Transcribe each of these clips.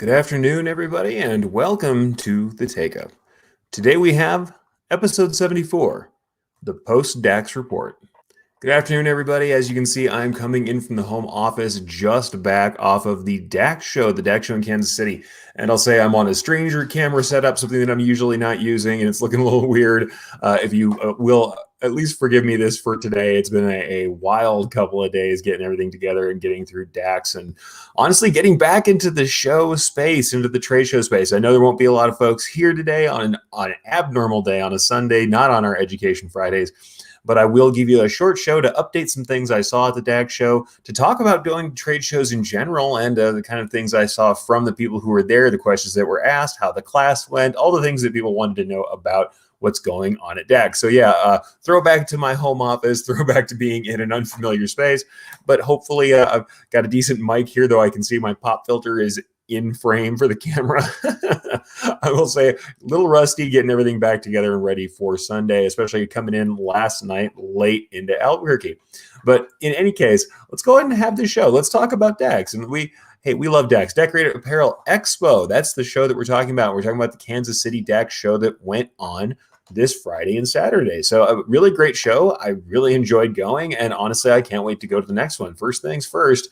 Good afternoon, everybody, and welcome to the Takeup. Today we have episode 74, the post-DAX report. Good afternoon, everybody. As you can see, I'm coming in from the home office, just back off of the DAX show in Kansas City. And I'll say I'm on a stranger camera setup, something that I'm usually not using, and it's looking a little weird. If you will at least forgive me this for today. It's been a wild couple of days getting everything together and getting through DAX and honestly getting back into the show space, into the trade show space. I know there won't be a lot of folks here today on an abnormal day, on a Sunday, not on our Education Fridays. But I will give you a short show to update some things I saw at the DAX show, to talk about going to trade shows in general and the kind of things I saw from the people who were there, the questions that were asked, how the class went, all the things that people wanted to know about what's going on at DAX. So yeah, throwback to my home office, throwback to being in an unfamiliar space, but hopefully I've got a decent mic here, though I can see my pop filter is in frame for the camera. I will say a little rusty getting everything back together and ready for Sunday, especially coming in last night late into Albuquerque. But in any case, let's go ahead and have this show. Let's talk about DAX. And we love DAX. Decorated Apparel Expo. That's the show that we're talking about. We're talking about the Kansas City DAX show that went on this Friday and Saturday. So a really great show. I really enjoyed going. And honestly, I can't wait to go to the next one. First things first.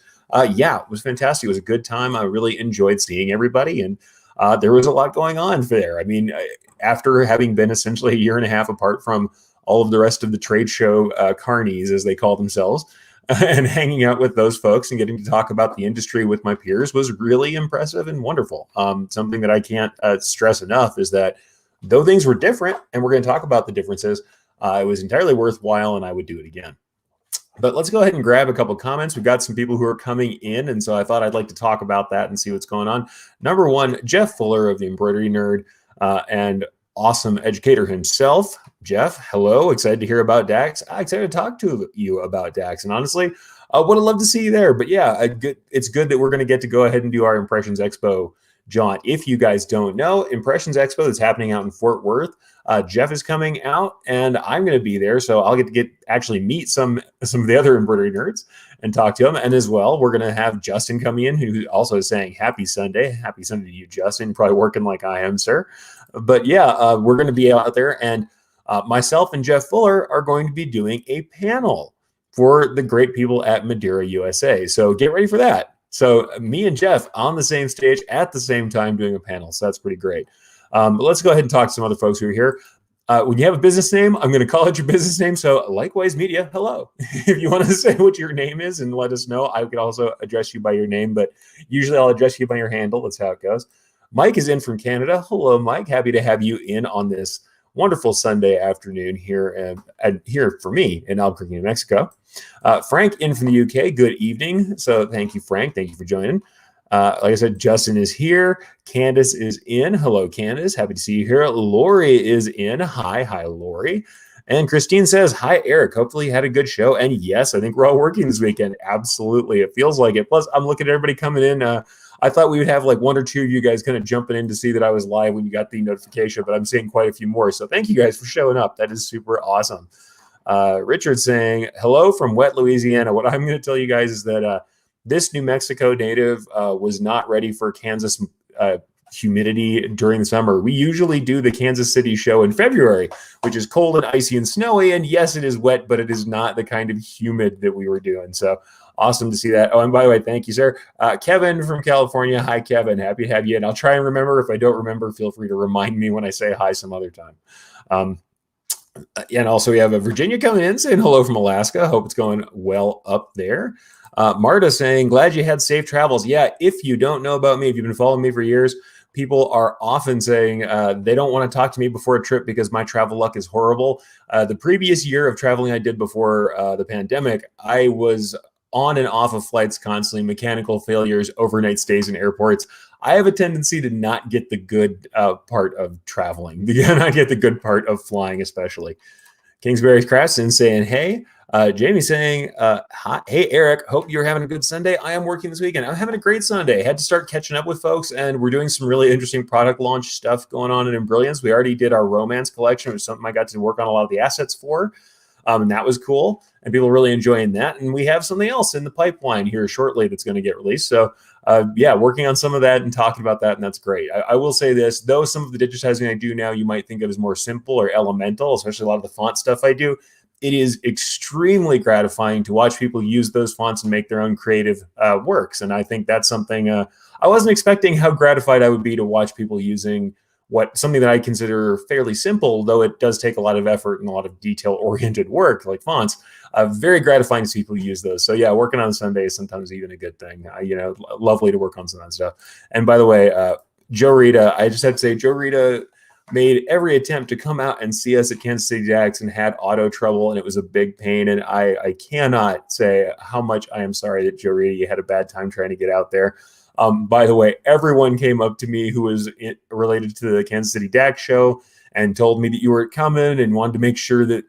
Yeah, it was fantastic. It was a good time. I really enjoyed seeing everybody. And there was a lot going on there. I mean, after having been essentially a year and a half apart from all of the rest of the trade show carnies, as they call themselves, and hanging out with those folks and getting to talk about the industry with my peers was really impressive and wonderful. Something that I can't stress enough is that though things were different, and we're going to talk about the differences, it was entirely worthwhile, and I would do it again. But let's go ahead and grab a couple comments. We've got some people who are coming in, and so I thought I'd like to talk about that and see what's going on. Number one, Jeff Fuller of the Embroidery Nerd and awesome educator himself. Jeff, hello. Excited to hear about DAX. Excited to talk to you about DAX. And honestly, I would have loved to see you there. But yeah, it's good that we're going to get to go ahead and do our Impressions Expo jaunt. If you guys don't know, Impressions Expo that's happening out in Fort Worth. Jeff is coming out, and I'm going to be there, so I'll get actually meet some of the other embroidery nerds and talk to them. And as well, we're going to have Justin coming in, who also is saying Happy Sunday. Happy Sunday to you, Justin. You're probably working like I am, sir. But yeah, we're going to be out there, and myself and Jeff Fuller are going to be doing a panel for the great people at Madeira USA. So get ready for that. So me and Jeff on the same stage at the same time doing a panel. So that's pretty great. But let's go ahead and talk to some other folks who are here. When you have a business name, I'm going to call it your business name. So Likewise Media, hello. If you want to say what your name is and let us know, I could also address you by your name, but usually I'll address you by your handle. That's how it goes. Mike is in from Canada. Hello, Mike. Happy to have you in on this wonderful Sunday afternoon here here for me in Albuquerque, New Mexico. Frank in from the UK. Good evening. So thank you, Frank. Thank you for joining. Like I said, Justin is here. Candace is in. Hello, Candace. Happy to see you here. Lori is in. Hi, Lori. And Christine says, hi, Eric. Hopefully you had a good show. And yes, I think we're all working this weekend. Absolutely. It feels like it. Plus, I'm looking at everybody coming in. I thought we would have like one or two of you guys kind of jumping in to see that I was live when you got the notification, but I'm seeing quite a few more. So thank you guys for showing up. That is super awesome. Richard saying, hello from wet Louisiana. What I'm going to tell you guys is that this New Mexico native was not ready for Kansas humidity during the summer. We usually do the Kansas City show in February, which is cold and icy and snowy. And yes, it is wet, but it is not the kind of humid that we were doing. So awesome to see that. Oh, and by the way, thank you, sir. Kevin from California. Hi, Kevin. Happy to have you. And I'll try and remember. If I don't remember, feel free to remind me when I say hi some other time. And also we have a Virginia coming in saying hello from Alaska. Hope it's going well up there. Marta saying, glad you had safe travels. Yeah, if you don't know about me, if you've been following me for years, people are often saying they don't want to talk to me before a trip because my travel luck is horrible. The previous year of traveling I did before the pandemic, I was on and off of flights constantly, mechanical failures, overnight stays in airports. I have a tendency to not get the good part of traveling, not get the good part of flying, especially. Kingsbury Craftsman saying, hey. Jamie saying, hi, hey, Eric, hope you're having a good Sunday. I am working this weekend. I'm having a great Sunday. Had to start catching up with folks, and we're doing some really interesting product launch stuff going on in Brilliance. We already did our romance collection, which is something I got to work on a lot of the assets for. And that was cool. And people are really enjoying that. And we have something else in the pipeline here shortly that's going to get released. So yeah, working on some of that and talking about that, and that's great. I will say this, though some of the digitizing I do now you might think of as more simple or elemental, especially a lot of the font stuff I do, it is extremely gratifying to watch people use those fonts and make their own creative works. And I think that's something I wasn't expecting how gratified I would be to watch people using something that I consider fairly simple, though it does take a lot of effort and a lot of detail-oriented work like fonts. Very gratifying to see people use those. So yeah, working on Sunday is sometimes even a good thing. Lovely to work on some of that stuff. And by the way, Joe Rita, I just have to say, Joe Rita made every attempt to come out and see us at Kansas City DAX and had auto trouble, and it was a big pain. And I cannot say how much I am sorry that Joe Rita, you had a bad time trying to get out there. By the way, everyone came up to me who was related to the Kansas City DAX show and told me that you were coming and wanted to make sure that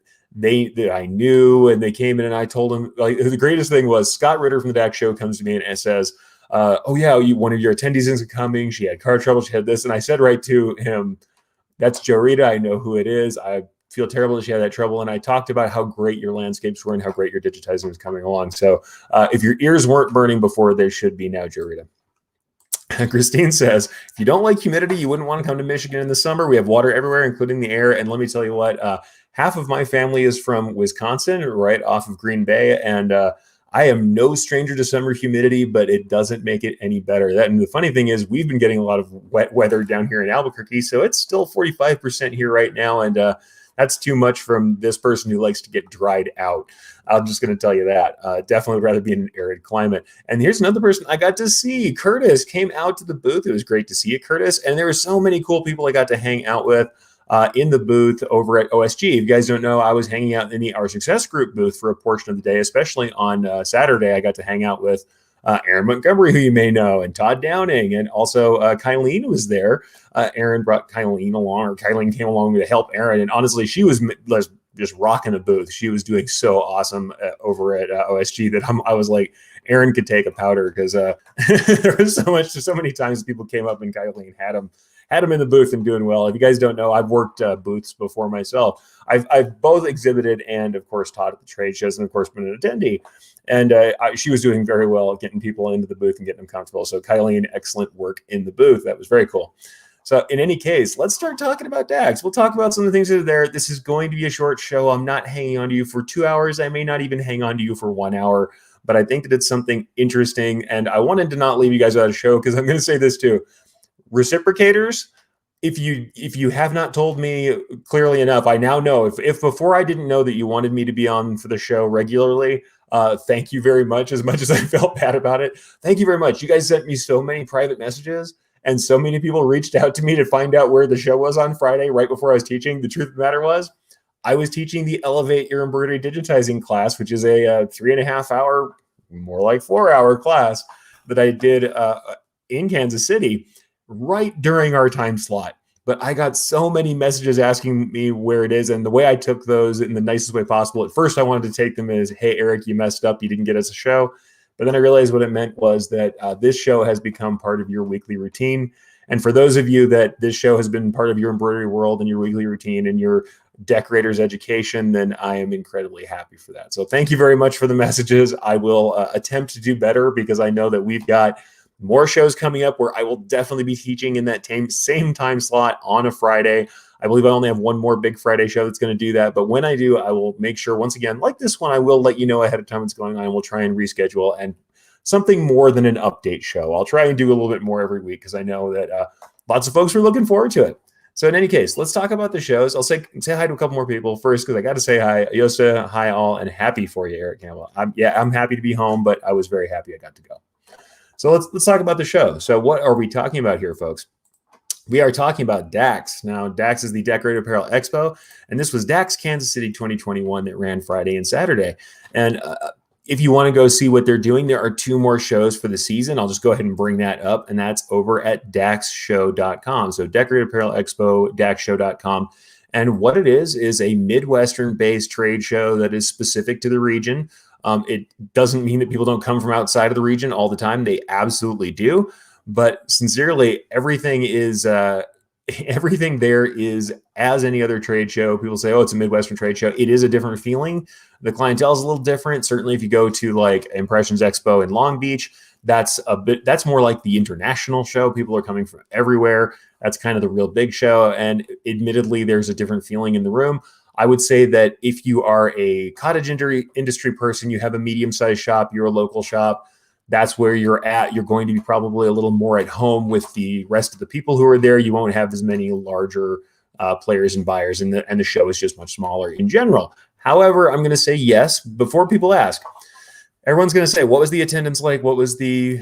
I knew, and they came in and I told them, like, the greatest thing was Scott Ritter from the DAX show comes to me and says, oh yeah, one of your attendees isn't coming. She had car trouble. She had this. And I said right to him, that's Joe Rita. I know who it is. I feel terrible that she had that trouble. And I talked about how great your landscapes were and how great your digitizing was coming along. So if your ears weren't burning before, they should be now, Joe Rita. Christine says, if you don't like humidity, you wouldn't want to come to Michigan in the summer. We have water everywhere, including the air. And let me tell you what, half of my family is from Wisconsin, right off of Green Bay. And I am no stranger to summer humidity, but it doesn't make it any better. And the funny thing is, we've been getting a lot of wet weather down here in Albuquerque. So it's still 45% here right now. And that's too much from this person who likes to get dried out. I'm just going to tell you that. Definitely would rather be in an arid climate. And here's another person I got to see. Curtis came out to the booth. It was great to see you, Curtis. And there were so many cool people I got to hang out with in the booth over at OSG. If you guys don't know, I was hanging out in the Our Success Group booth for a portion of the day, especially on Saturday. I got to hang out with Aaron Montgomery, who you may know, and Todd Downing, and also Kylene was there. Aaron brought Kylene along, or Kylene came along to help Aaron. And honestly, she was just rocking the booth. She was doing so awesome over at OSG that I was like, Aaron could take a powder, because there was so many times people came up and Kylene had him in the booth and doing well. If you guys don't know, I've worked booths before myself. I've both exhibited and, of course, taught at the trade shows, and, of course, been an attendee. And she was doing very well at getting people into the booth and getting them comfortable. So Kylene, excellent work in the booth. That was very cool. So in any case, let's start talking about DAX. We'll talk about some of the things that are there. This is going to be a short show. I'm not hanging on to you for 2 hours. I may not even hang on to you for 1 hour, but I think that it's something interesting. And I wanted to not leave you guys without a show, because I'm going to say this too. Reciprocators, if you have not told me clearly enough, I now know. If before I didn't know that you wanted me to be on for the show regularly, thank you very much. As much as I felt bad about it, thank you very much. You guys sent me so many private messages, and so many people reached out to me to find out where the show was on Friday, right before I was teaching. The truth of the matter was, I was teaching the Elevate Your Embroidery Digitizing class, which is a 3.5 hour, more like 4 hour class that I did in Kansas City right during our time slot. But I got so many messages asking me where it is, and the way I took those in the nicest way possible. At first, I wanted to take them as, hey, Erich, you messed up. You didn't get us a show. But then I realized what it meant was that this show has become part of your weekly routine. And for those of you that this show has been part of your embroidery world and your weekly routine and your decorator's education, then I am incredibly happy for that. So thank you very much for the messages. I will attempt to do better, because I know that we've got more shows coming up where I will definitely be teaching in that same time slot on a Friday. I believe I only have one more big Friday show that's going to do that. But when I do, I will make sure, once again, like this one, I will let you know ahead of time what's going on, and we'll try and reschedule and something more than an update show. I'll try and do a little bit more every week, because I know that lots of folks are looking forward to it. So in any case, let's talk about the shows. I'll say hi to a couple more people first, because I got to say hi. Yosta, hi all, and happy for you, Erich Campbell. I'm happy to be home, but I was very happy I got to go. So let's talk about the show. So what are we talking about here, folks? We are talking about DAX. Now, DAX is the Decorated Apparel Expo, and this was DAX Kansas City 2021 that ran Friday and Saturday. And if you want to go see what they're doing, there are 2 more shows for the season. I'll just go ahead and bring that up, and that's over at daxshow.com. So Decorated Apparel Expo, daxshow.com. And what it is a Midwestern-based trade show that is specific to the region. It doesn't mean that people don't come from outside of the region all the time. They absolutely do. But sincerely, everything is everything there is as any other trade show. People say, oh, it's a Midwestern trade show. It is a different feeling. The clientele is a little different. Certainly if you go to like Impressions Expo in Long Beach, that's more like the international show. People are coming from everywhere. That's kind of the real big show. And admittedly, there's a different feeling in the room. I would say that if you are a cottage industry person, you have a medium-sized shop, you're a local shop, that's where you're at. You're going to be probably a little more at home with the rest of the people who are there. You won't have as many larger players and buyers, and the show is just much smaller in general. However, I'm going to say yes before people ask. Everyone's going to say, what was the attendance like? What was the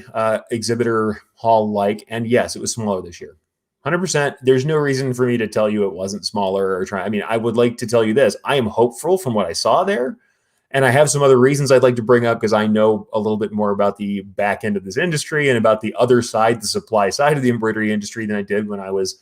exhibitor hall like? And yes, it was smaller this year. 100%. There's no reason for me to tell you it wasn't smaller or try. I mean, I would like to tell you this. I am hopeful from what I saw there. And I have some other reasons I'd like to bring up because I know a little bit more about the back end of this industry and about the other side, the supply side of the embroidery industry than I did when I was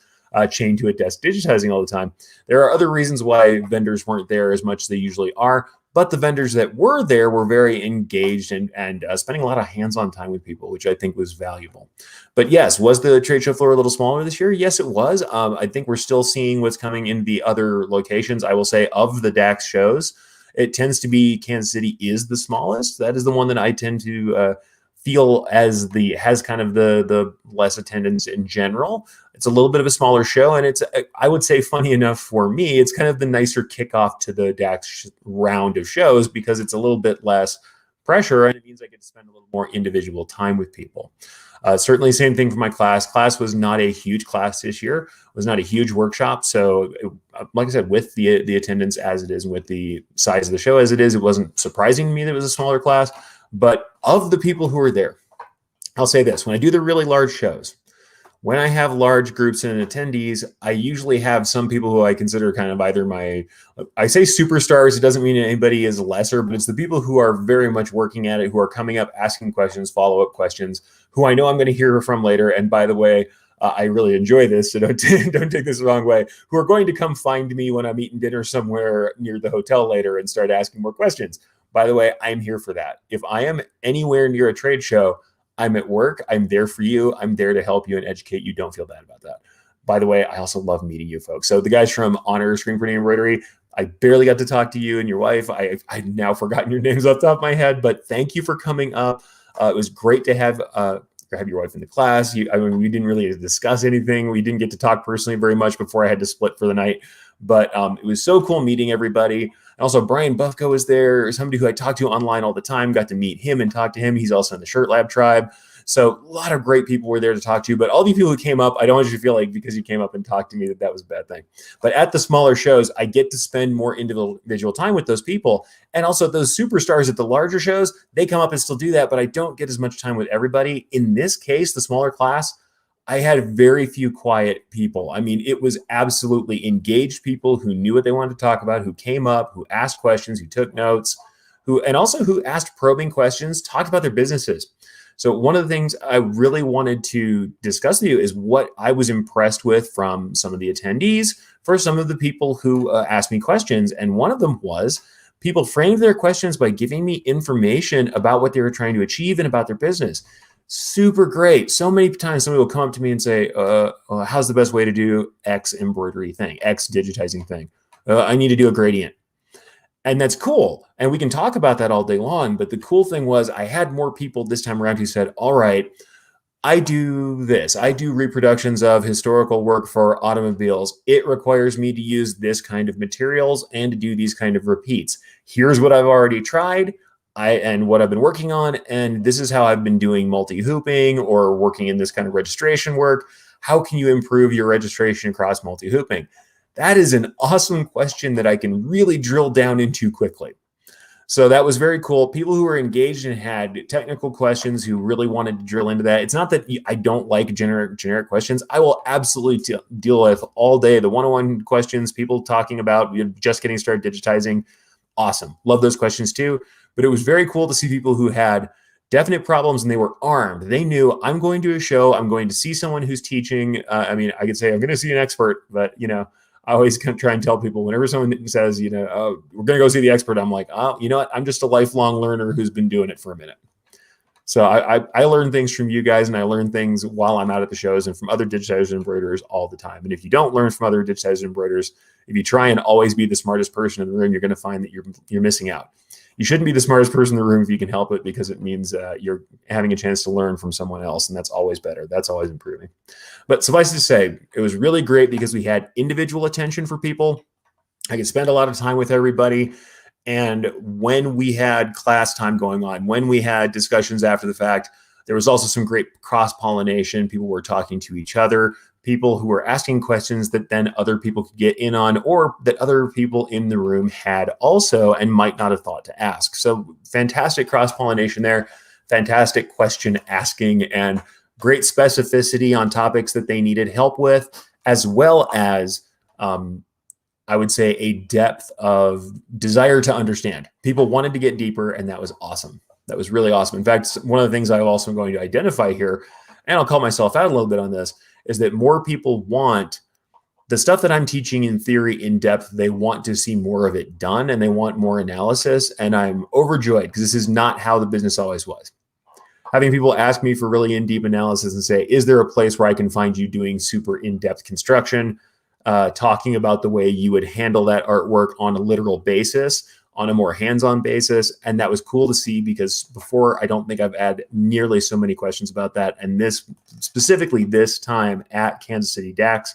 chained to a desk digitizing all the time. There are other reasons why vendors weren't there as much as they usually are, but the vendors that were there were very engaged and spending a lot of hands-on time with people, which I think was valuable. But yes, was the trade show floor a little smaller this year? Yes, it was. I think we're still seeing what's coming in the other locations. I will say of the DAX shows, it tends to be Kansas City is the smallest. That is the one that I tend to feel as has kind of the less attendance in general. It's a little bit of a smaller show, and it's, I would say, funny enough for me, it's kind of the nicer kickoff to the DAX round of shows because it's a little bit less pressure, and it means I get to spend a little more individual time with people. Certainly, same thing for my class. Class was not a huge class this year. It was not a huge workshop. So, like I said, with the attendance as it is and with the size of the show as it is, it wasn't surprising to me that it was a smaller class. But of the people who are there, I'll say this. When I do the really large shows, when I have large groups and attendees, I usually have some people who I consider kind of either I say superstars. It doesn't mean anybody is lesser, but it's the people who are very much working at it, who are coming up, asking questions, follow-up questions, who I know I'm going to hear from later. And by the way, I really enjoy this, so don't take this the wrong way, who are going to come find me when I'm eating dinner somewhere near the hotel later and start asking more questions. By the way, I'm here for that. If I am anywhere near a trade show, I'm at work. I'm there for you. I'm there to help you and educate you. Don't feel bad about that. By the way, I also love meeting you folks. So the guys from Honor Screen Printing Embroidery, I barely got to talk to you and your wife. I've now forgotten your names off the top of my head, but thank you for coming up. It was great to have your wife in the class. I mean, we didn't really discuss anything. We didn't get to talk personally very much before I had to split for the night. But it was so cool meeting everybody. And also, Brian Buffco was there, somebody who I talk to online all the time. Got to meet him and talk to him. He's also in the Shirt Lab tribe. So a lot of great people were there to talk to. But all the people who came up, I don't want you to feel like because you came up and talked to me that was a bad thing. But at the smaller shows, I get to spend more individual time with those people. And also those superstars at the larger shows, they come up and still do that. But I don't get as much time with everybody. In this case, the smaller class, I had very few quiet people. I mean, it was absolutely engaged people who knew what they wanted to talk about, who came up, who asked questions, who took notes, who asked probing questions, talked about their businesses. So one of the things I really wanted to discuss with you is what I was impressed with from some of the attendees for some of the people who asked me questions. And one of them was people framed their questions by giving me information about what they were trying to achieve and about their business. Super great. So many times somebody will come up to me and say, how's the best way to do X embroidery thing, X digitizing thing? I need to do a gradient. And that's cool. And we can talk about that all day long. But the cool thing was I had more people this time around who said, all right, I do this. I do reproductions of historical work for automobiles. It requires me to use this kind of materials and to do these kind of repeats. Here's what I've already tried and what I've been working on. And this is how I've been doing multi-hooping or working in this kind of registration work. How can you improve your registration across multi-hooping? That is an awesome question that I can really drill down into quickly. So that was very cool. People who were engaged and had technical questions who really wanted to drill into that. It's not that I don't like generic questions. I will absolutely deal with all day the one-on-one questions, people talking about just getting started digitizing. Awesome. Love those questions too. But it was very cool to see people who had definite problems and they were armed. They knew I'm going to a show. I'm going to see someone who's teaching. I mean, I could say I'm going to see an expert, but I always try and tell people whenever someone says, oh, we're going to go see the expert, I'm like, oh, you know what? I'm just a lifelong learner who's been doing it for a minute. So I learn things from you guys, and I learn things while I'm out at the shows and from other digitizers and embroiderers all the time. And if you don't learn from other digitizers and embroiderers, if you try and always be the smartest person in the room, you're going to find that you're missing out. You shouldn't be the smartest person in the room if you can help it, because it means you're having a chance to learn from someone else, and that's always better. That's always improving. But suffice to say, it was really great because we had individual attention for people. I could spend a lot of time with everybody. And when we had class time going on, when we had discussions after the fact, there was also some great cross-pollination. People were talking to each other, people who were asking questions that then other people could get in on, or that other people in the room had also and might not have thought to ask. So fantastic cross-pollination there, fantastic question asking, and great specificity on topics that they needed help with, as well as I would say a depth of desire to understand. People wanted to get deeper, and that was awesome. That was really awesome. In fact, one of the things I'm also going to identify here, and I'll call myself out a little bit on this, is that more people want the stuff that I'm teaching in theory in depth. They want to see more of it done, and they want more analysis. And I'm overjoyed, because this is not how the business always was. Having people ask me for really in-deep analysis and say, is there a place where I can find you doing super in-depth construction? Talking about the way you would handle that artwork on a literal basis, on a more hands-on basis. And that was cool to see, because before, I don't think I've had nearly so many questions about that. And this, specifically this time at Kansas City DAX,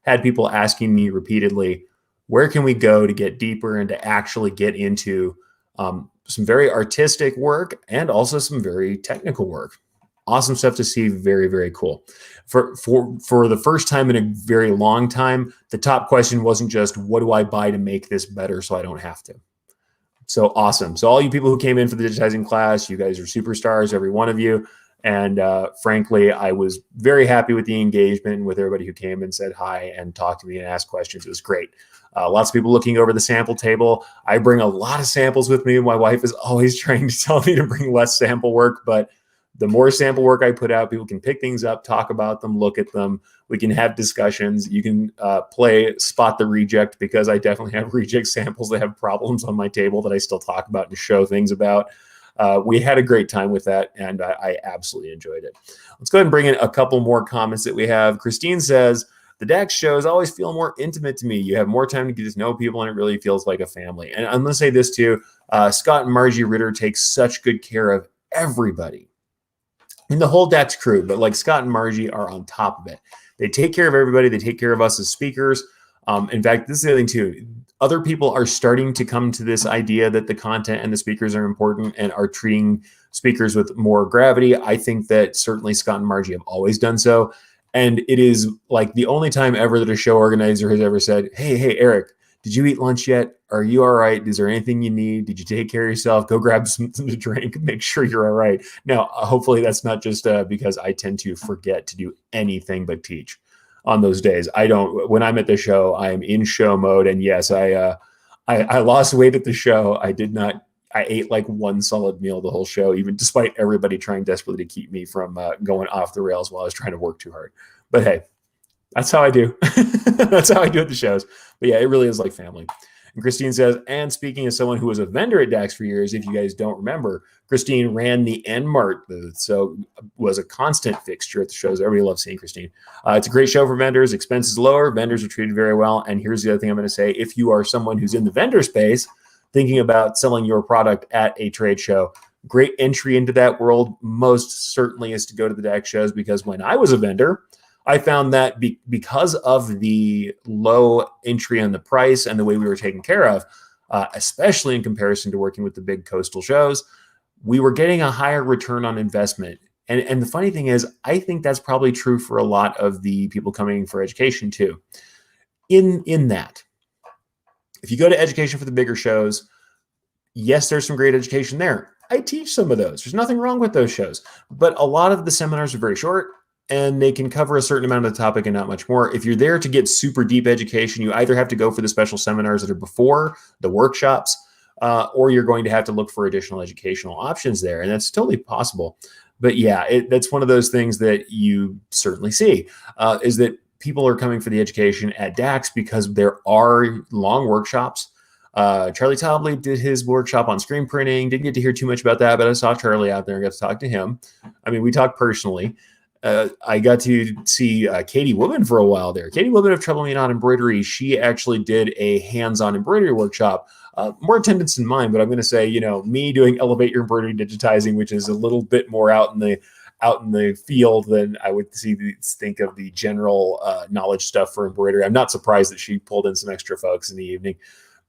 had people asking me repeatedly, where can we go to get deeper and to actually get into some very artistic work and also some very technical work. Awesome stuff to see. Very, very cool. For the first time in a very long time, the top question wasn't just, what do I buy to make this better so I don't have to? So awesome. So all you people who came in for the digitizing class, you guys are superstars, every one of you. And frankly, I was very happy with the engagement with everybody who came and said hi and talked to me and asked questions. It was great. Lots of people looking over the sample table. I bring a lot of samples with me. My wife is always trying to tell me to bring less sample work, but the more sample work I put out, people can pick things up, talk about them, look at them. We can have discussions. You can play spot the reject, because I definitely have reject samples that have problems on my table that I still talk about and show things about. We had a great time with that, and I absolutely enjoyed it. Let's go ahead and bring in a couple more comments that we have. Christine says, the DAX shows always feel more intimate to me. You have more time to get to know people, and it really feels like a family. And I'm going to say this too. Scott and Margie Ritter take such good care of everybody in the whole DAX crew, but like Scott and Margie are on top of it. They take care of everybody. They take care of us as speakers. In fact, this is the other thing too. Other people are starting to come to this idea that the content and the speakers are important and are treating speakers with more gravity. I think that certainly Scott and Margie have always done so. And it is like the only time ever that a show organizer has ever said, hey, Eric, did you eat lunch yet? Are you all right? Is there anything you need? Did you take care of yourself? Go grab something to drink. Make sure you're all right. Now, hopefully that's not just because I tend to forget to do anything but teach on those days. I don't. When I'm at the show, I'm in show mode. And yes, I lost weight at the show. I did not. I ate like one solid meal the whole show, even despite everybody trying desperately to keep me from going off the rails while I was trying to work too hard. But hey, that's how I do. That's how I do at the shows. But yeah, it really is like family. And Christine says, and speaking as someone who was a vendor at DAX for years, if you guys don't remember, Christine ran the N-Mart booth, so was a constant fixture at the shows. Everybody loves seeing Christine. It's a great show for vendors. Expenses lower. Vendors are treated very well. And here's the other thing I'm going to say. If you are someone who's in the vendor space, thinking about selling your product at a trade show, great entry into that world most certainly is to go to the DAX shows, because when I was a vendor, I found that because of the low entry on the price and the way we were taken care of, especially in comparison to working with the big coastal shows, we were getting a higher return on investment. And the funny thing is, I think that's probably true for a lot of the people coming for education too. In that, if you go to education for the bigger shows, yes, there's some great education there. I teach some of those. There's nothing wrong with those shows. But a lot of the seminars are very short, and they can cover a certain amount of the topic and not much more. If you're there to get super deep education, you either have to go for the special seminars that are before the workshops, or you're going to have to look for additional educational options there. And that's totally possible. But yeah, that's one of those things that you certainly see, is that people are coming for the education at DAX because there are long workshops. Charlie Tobley did his workshop on screen printing. Didn't get to hear too much about that, but I saw Charlie out there and got to talk to him. I mean, we talked personally. I got to see Katie Woodman for a while there. Katie Woodman of Trouble Me Not Embroidery, she actually did a hands-on embroidery workshop. More attendance than mine, but I'm going to say, me doing Elevate Your Embroidery Digitizing, which is a little bit more out in the field than I would think of the general knowledge stuff for embroidery. I'm not surprised that she pulled in some extra folks in the evening.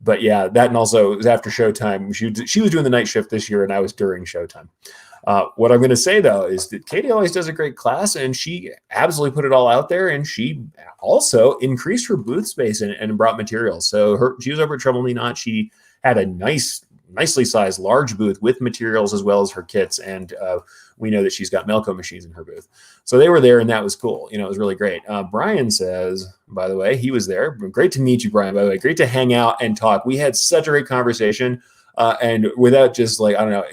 But yeah, that, and also it was after showtime. She was doing the night shift this year, and I was during showtime. What I'm going to say, though, is that Katie always does a great class, and she absolutely put it all out there, and she also increased her booth space and brought materials. So she was over at Trouble Me Not. She had a nicely sized large booth with materials as well as her kits, and we know that she's got Melco machines in her booth. So they were there, and that was cool. It was really great. Brian says, by the way, he was there. Great to meet you, Brian, by the way. Great to hang out and talk. We had such a great conversation, and without just I don't know,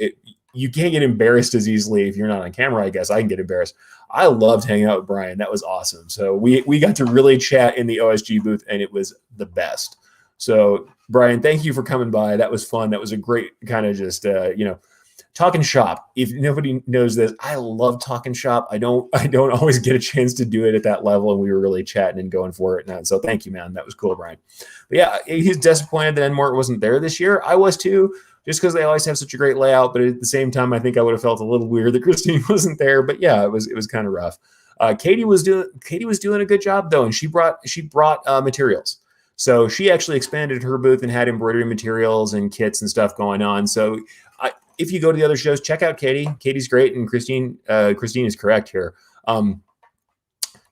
you can't get embarrassed as easily if you're not on camera. I guess I can get embarrassed. I loved hanging out with Brian. That was awesome. So we got to really chat in the OSG booth, and it was the best. So Brian, thank you for coming by. That was fun. That was a great kind of just, talking shop. If nobody knows this, I love talking shop. I don't always get a chance to do it at that level. And we were really chatting and going for it. And so thank you, man. That was cool, Brian. But yeah, he's disappointed that Enmort wasn't there this year. I was too, just because they always have such a great layout. But at the same time, I think I would have felt a little weird that Christine wasn't there. But yeah, it was kind of rough. Katie was doing a good job though, and she brought materials. So she actually expanded her booth and had embroidery materials and kits and stuff going on. So if you go to the other shows, check out Katie. Katie's great, and Christine is correct here.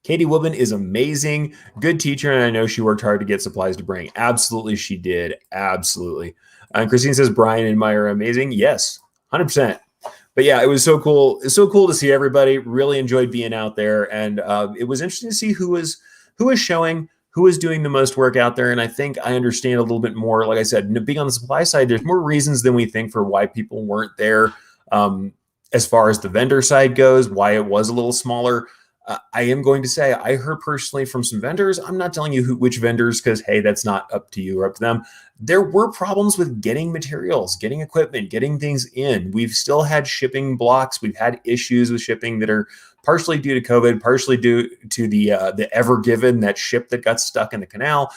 Katie Woodman is amazing, good teacher, and I know she worked hard to get supplies to bring. Absolutely, she did. Absolutely. And Christine says Brian and Meyer are amazing. Yes, 100%. But yeah, it was so cool. It's so cool to see everybody. Really enjoyed being out there, and it was interesting to see who was showing, who is doing the most work out there. And I think I understand a little bit more. Like I said, being on the supply side, there's more reasons than we think for why people weren't there. As far as the vendor side goes, why it was a little smaller. I am going to say I heard personally from some vendors. I'm not telling you which vendors, because, hey, that's not up to you or up to them. There were problems with getting materials, getting equipment, getting things in. We've still had shipping blocks. We've had issues with shipping that are partially due to COVID, partially due to the Ever Given, that ship that got stuck in the canal.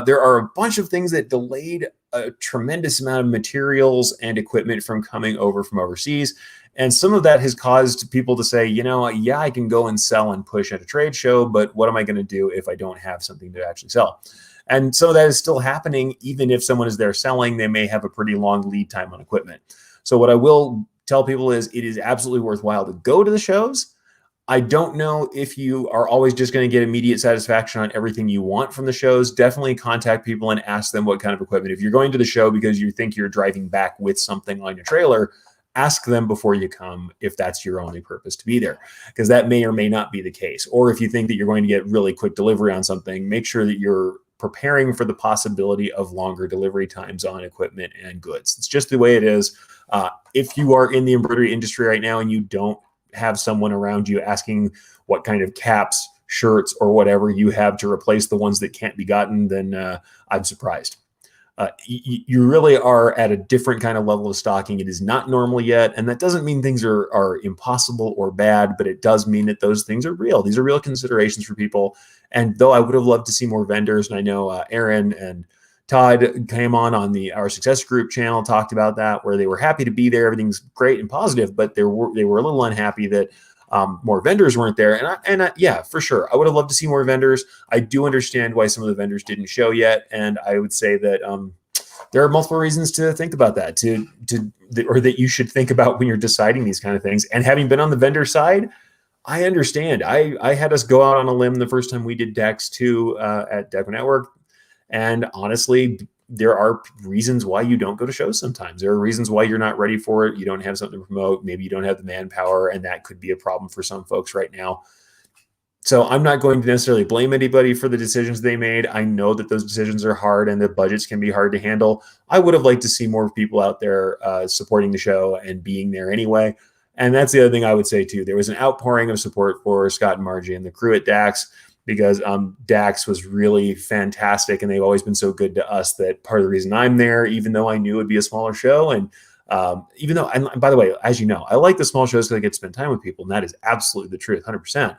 There are a bunch of things that delayed a tremendous amount of materials and equipment from coming over from overseas. And some of that has caused people to say, yeah, I can go and sell and push at a trade show, but what am I going to do if I don't have something to actually sell? And some of that is still happening. Even if someone is there selling, they may have a pretty long lead time on equipment. So what I will tell people is it is absolutely worthwhile to go to the shows. I don't know if you are always just going to get immediate satisfaction on everything you want from the shows. Definitely contact people and ask them what kind of equipment. If you're going to the show because you think you're driving back with something on your trailer, ask them before you come if that's your only purpose to be there, because that may or may not be the case. Or if you think that you're going to get really quick delivery on something, make sure that you're preparing for the possibility of longer delivery times on equipment and goods. It's just the way it is. If you are in the embroidery industry right now and you don't have someone around you asking what kind of caps, shirts, or whatever you have to replace the ones that can't be gotten, then I'm surprised. You really are at a different kind of level of stocking. It is not normal yet, and that doesn't mean things are impossible or bad, but it does mean that those things are real. These are real considerations for people. And though I would have loved to see more vendors, and I know Aaron and Todd came on our Success Group channel, talked about that, where they were happy to be there. Everything's great and positive, but they were a little unhappy that more vendors weren't there. And yeah, for sure, I would have loved to see more vendors. I do understand why some of the vendors didn't show yet, and I would say that there are multiple reasons to think about that, or that you should think about when you're deciding these kind of things. And having been on the vendor side, I understand. I had us go out on a limb the first time we did DAX 2 at Deco Network. And honestly, there are reasons why you don't go to shows sometimes. There are reasons why you're not ready for it. You don't have something to promote. Maybe you don't have the manpower, and that could be a problem for some folks right now. So I'm not going to necessarily blame anybody for the decisions they made. I know that those decisions are hard and the budgets can be hard to handle. I would have liked to see more people out there supporting the show and being there anyway. And that's the other thing I would say too. There was an outpouring of support for Scott and Margie and the crew at DAX. because DAX was really fantastic, and they've always been so good to us that part of the reason I'm there, even though I knew it'd be a smaller show, and even though, and by the way, as you know, I like the small shows because I get to spend time with people, and that is absolutely the truth, 100%.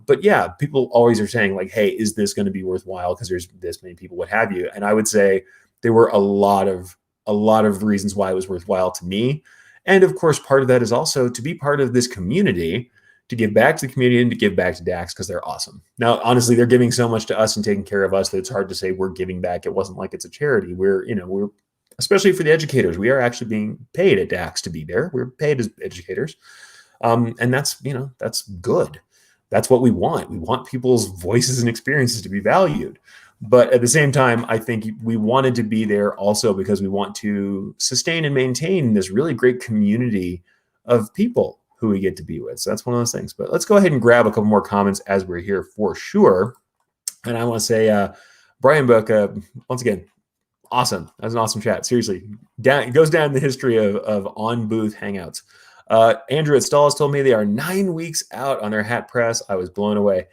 But yeah, people always are saying like, hey, is this going to be worthwhile because there's this many people, what have you? And I would say there were a lot of reasons why it was worthwhile to me. And of course, part of that is also to be part of this community, to give back to the community and to give back to DAX because they're awesome. Now, honestly, they're giving so much to us and taking care of us that it's hard to say we're giving back. It wasn't like it's a charity. We're especially for the educators, we are actually being paid at DAX to be there. We're paid as educators. And that's good. That's what we want. We want people's voices and experiences to be valued. But at the same time, I think we wanted to be there also because we want to sustain and maintain this really great community of people who we get to be with. So that's one of those things. But let's go ahead and grab a couple more comments as we're here for sure. And I want to say, Brian Book, once again, awesome. That's an awesome chat. Seriously, it goes down in the history of on-booth hangouts. Andrew at Stalls told me they are 9 weeks out on their hat press. I was blown away.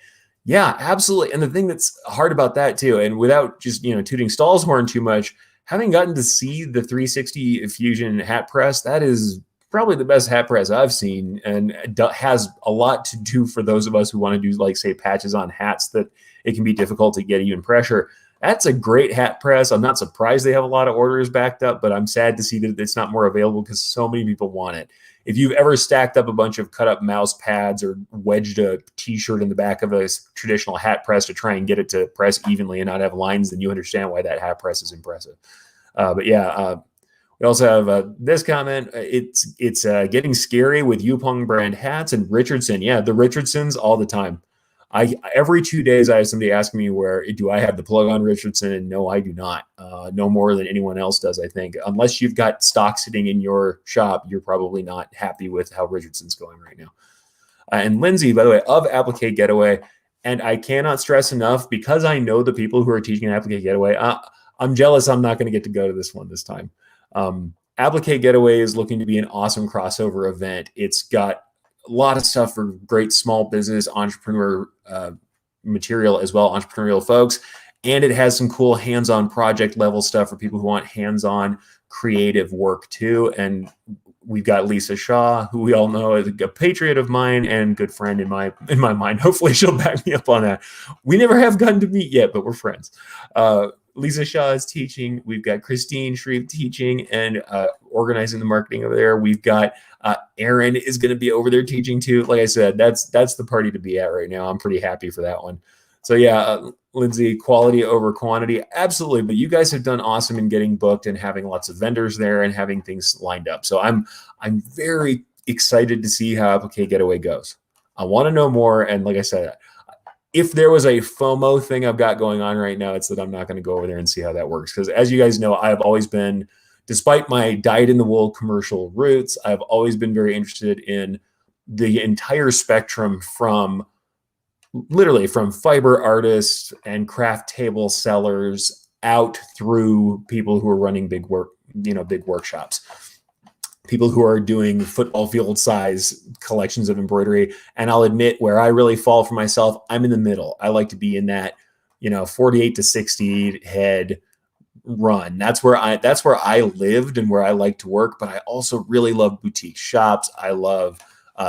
Yeah, absolutely. And the thing that's hard about that too, and without just tooting Stall's horn too much, having gotten to see the 360 Fusion hat press, that is probably the best hat press I've seen, and has a lot to do for those of us who want to do, like, say, patches on hats that it can be difficult to get even pressure. That's a great hat press. I'm not surprised they have a lot of orders backed up, but I'm sad to see that it's not more available because so many people want it. If you've ever stacked up a bunch of cut up mouse pads or wedged a t-shirt in the back of a traditional hat press to try and get it to press evenly and not have lines, then you understand why that hat press is impressive. But yeah, we also have this comment. It's getting scary with Yupeng brand hats and Richardson. Yeah, the Richardsons all the time. Every 2 days I have somebody asking me do I have the plug on Richardson, and no, I do not. No more than anyone else does, I think. Unless you've got stock sitting in your shop, you're probably not happy with how Richardson's going right now. And Lindsay, by the way, of Applique Getaway, and I cannot stress enough, because I know the people who are teaching Applique Getaway, I'm jealous I'm not going to get to go to this one this time. Applique Getaway is looking to be an awesome crossover event. It's got a lot of stuff for great small business entrepreneur material as well, entrepreneurial folks. And it has some cool hands-on project level stuff for people who want hands-on creative work too. And we've got Lisa Shaw, who we all know is a patriot of mine and good friend in my mind. Hopefully she'll back me up on that. We never have gotten to meet yet, but we're friends. Lisa Shaw is teaching. We've got Christine Shreve teaching and organizing the marketing over there. We've got Aaron is going to be over there teaching too. Like I said, that's the party to be at right now. I'm pretty happy for that one. So yeah, Lindsay, quality over quantity, absolutely. But you guys have done awesome in getting booked and having lots of vendors there and having things lined up. So I'm very excited to see how Applique Getaway goes. I want to know more. And like I said, if there was a FOMO thing I've got going on right now, it's that I'm not going to go over there and see how that works. Because as you guys know, I've always been, despite my dyed-in-the-wool commercial roots, I've always been very interested in the entire spectrum from literally from fiber artists and craft table sellers out through people who are running big workshops. People who are doing football field size collections of embroidery. And I'll admit where I really fall for myself, I'm in the middle. I like to be in that, 48 to 60 head run. That's where I lived and where I like to work. But I also really love boutique shops. I love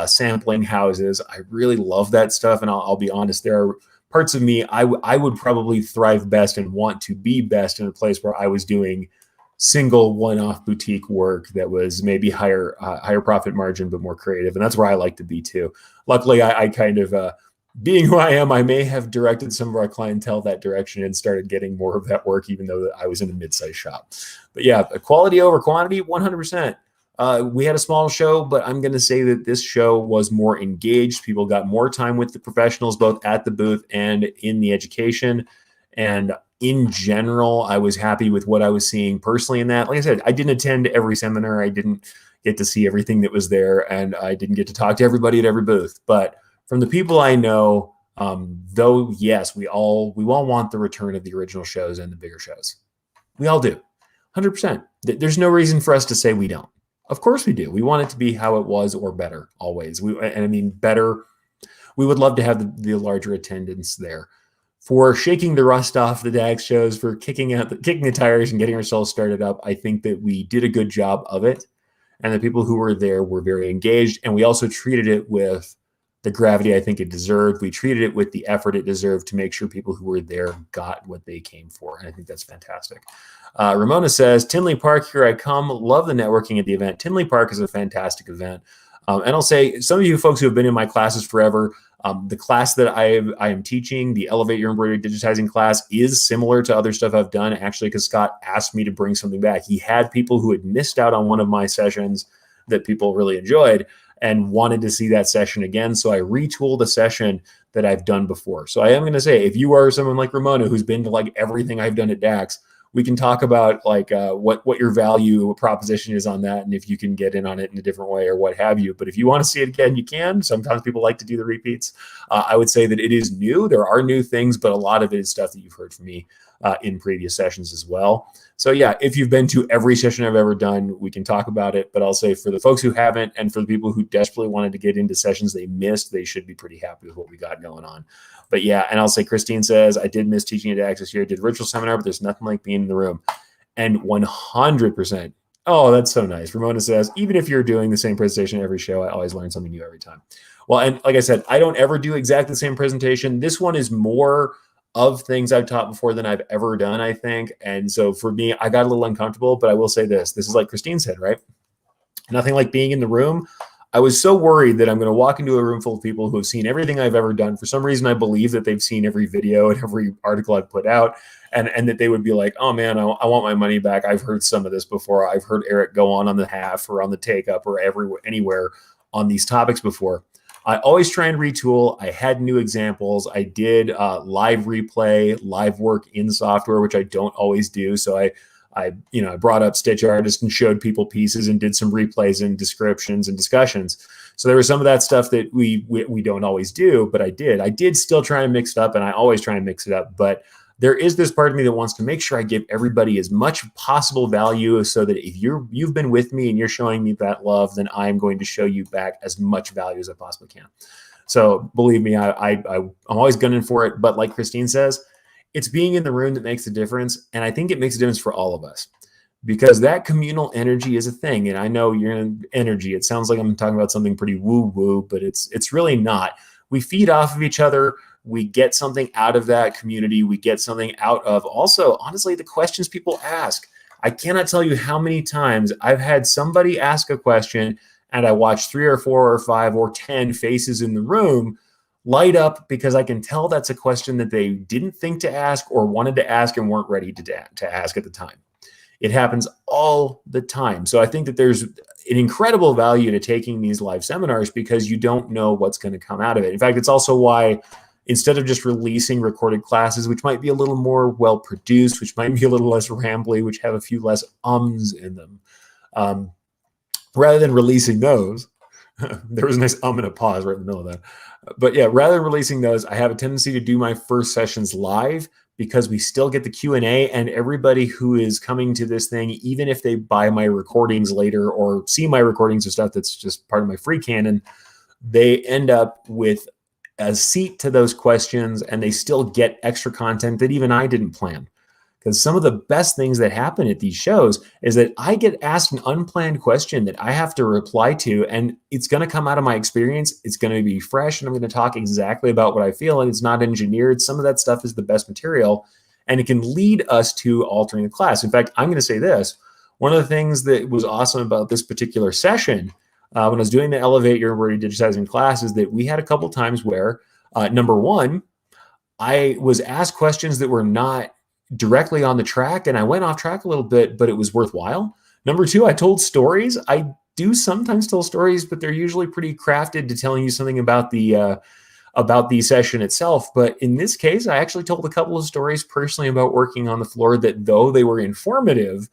sampling houses. I really love that stuff. And I'll be honest, there are parts of me, I would probably thrive best and want to be best in a place where I was doing single one-off boutique work that was maybe higher profit margin, but more creative. And that's where I like to be too. Luckily, I kind of, being who I am, I may have directed some of our clientele that direction and started getting more of that work, even though I was in a mid-sized shop. But yeah, quality over quantity, 100%. We had a small show, but I'm going to say that this show was more engaged. People got more time with the professionals, both at the booth and in the education. And in general, I was happy with what I was seeing personally in that. Like I said, I didn't attend every seminar. I didn't get to see everything that was there, and I didn't get to talk to everybody at every booth. But from the people I know, though, yes, we all want the return of the original shows and the bigger shows. We all do, 100%. There's no reason for us to say we don't. Of course we do. We want it to be how it was or better always. Better. we would love to have the larger attendance there. For shaking the rust off the DAX shows, for kicking the tires and getting ourselves started up, I think that we did a good job of it. And the people who were there were very engaged. And we also treated it with the gravity I think it deserved. We treated it with the effort it deserved to make sure people who were there got what they came for. And I think that's fantastic. Ramona says, Tinley Park, here I come. Love the networking at the event. Tinley Park is a fantastic event. And I'll say, some of you folks who have been in my classes forever, the class that I am teaching, the Elevate Your Embroidery Digitizing class, is similar to other stuff I've done, actually, because Scott asked me to bring something back. He had people who had missed out on one of my sessions that people really enjoyed and wanted to see that session again. So I retooled a session that I've done before. So I am going to say, if you are someone like Ramona, who's been to like everything I've done at DAX, we can talk about like what your value proposition is on that, and if you can get in on it in a different way or what have you. But if you want to see it again, you can. Sometimes people like to do the repeats. I would say that it is new. There are new things, but a lot of it is stuff that you've heard from me in previous sessions as well. So yeah, if you've been to every session I've ever done, we can talk about it. But I'll say for the folks who haven't, and for the people who desperately wanted to get into sessions they missed, they should be pretty happy with what we got going on. But yeah, and I'll say Christine says, I did miss teaching at DAX this year. I did a virtual seminar, but there's nothing like being in the room. And 100%. Oh, that's so nice. Ramona says, even if you're doing the same presentation every show, I always learn something new every time. Well, and like I said, I don't ever do exactly the same presentation. This one is more of things I've taught before than I've ever done, I think. And so for me, I got a little uncomfortable, but I will say this is like Christine said, right? Nothing like being in the room. I was so worried that I'm going to walk into a room full of people who have seen everything I've ever done. For some reason, I believe that they've seen every video and every article I've put out, and that they would be like, oh man, I want my money back. I've heard some of this before. I've heard Erich go on the half or on the Takeup or anywhere on these topics before. I always try and retool. I had new examples. I did live replay, live work in software, which I don't always do. So I brought up Stitch Artist and showed people pieces and did some replays and descriptions and discussions. So there was some of that stuff that we don't always do, but I did. I did still try and mix it up, and I always try and mix it up. But there is this part of me that wants to make sure I give everybody as much possible value, so that if you've been with me and you're showing me that love, then I'm going to show you back as much value as I possibly can. So believe me, I'm always gunning for it. But like Christine says, it's being in the room that makes the difference. And I think it makes a difference for all of us, because that communal energy is a thing. And I know you're in energy. It sounds like I'm talking about something pretty woo-woo, but it's really not. We feed off of each other. We get something out of that community. We get something out of also, honestly, the questions people ask. I cannot tell you how many times I've had somebody ask a question and I watch 3 or 4 or 5 or 10 faces in the room light up, because I can tell that's a question that they didn't think to ask or wanted to ask and weren't ready to ask at the time. It happens all the time. So I think that there's an incredible value to taking these live seminars, because you don't know what's going to come out of it. In fact, it's also why, instead of just releasing recorded classes, which might be a little more well-produced, which might be a little less rambly, which have a few less ums in them, rather than releasing those, there was a nice and a pause right in the middle of that. But yeah, rather than releasing those, I have a tendency to do my first sessions live, because we still get the Q&A, and everybody who is coming to this thing, even if they buy my recordings later or see my recordings of stuff that's just part of my free canon, they end up with a seat to those questions, and they still get extra content that even I didn't plan. Because some of the best things that happen at these shows is that I get asked an unplanned question that I have to reply to, and it's going to come out of my experience. It's going to be fresh, and I'm going to talk exactly about what I feel, and it's not engineered. Some of that stuff is the best material, and it can lead us to altering the class. In fact, I'm going to say this. One of the things that was awesome about this particular session, when I was doing the Elevate Your Embroidery Digitizing class, is that we had a couple times where, number one, I was asked questions that were not directly on the track, and I went off track a little bit, but it was worthwhile. Number two, I told stories. I do sometimes tell stories, but they're usually pretty crafted to telling you something about the session itself. But in this case, I actually told a couple of stories personally about working on the floor that, though they were informative,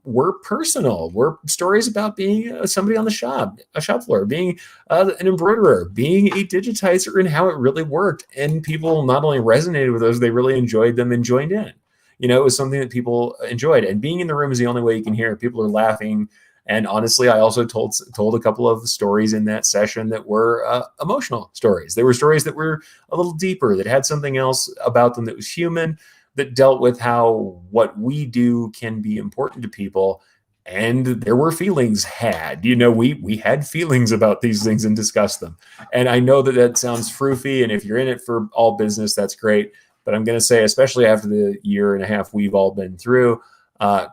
were personal. Were stories about being somebody on the shop floor, being an embroiderer, being a digitizer, and how it really worked. And people not only resonated with those, they really enjoyed them and joined in. It was something that people enjoyed. And being in the room is the only way you can hear it. People are laughing And honestly, I also told a couple of stories in that session that were emotional stories. They were stories that were a little deeper, that had something else about them that was human, that dealt with how what we do can be important to people. And there were feelings had. We had feelings about these things and discussed them. And I know that that sounds froofy, and if you're in it for all business, that's great. But I'm going to say, especially after the year and a half we've all been through,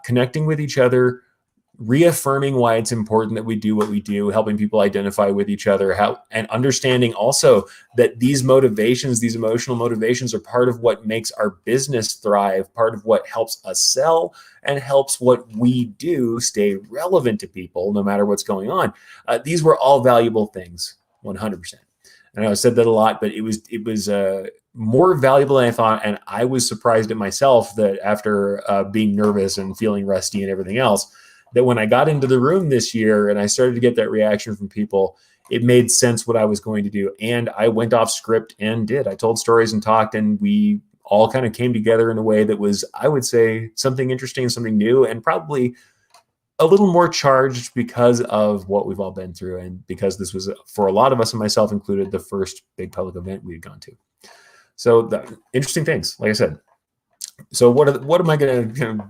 connecting with each other, reaffirming why it's important that we do what we do, helping people identify with each other, and understanding also that these motivations, these emotional motivations, are part of what makes our business thrive, part of what helps us sell, and helps what we do stay relevant to people no matter what's going on. These were all valuable things, 100%. And I said that a lot, but it was more valuable than I thought. And I was surprised at myself that after being nervous and feeling rusty and everything else, that when I got into the room this year and I started to get that reaction from people, it made sense what I was going to do. And I went off script and did. I told stories and talked, and we all kind of came together in a way that was, I would say, something interesting, something new, and probably a little more charged because of what we've all been through. And because this was, for a lot of us, and myself included, the first big public event we had gone to. So the interesting things, like I said. So what am I going to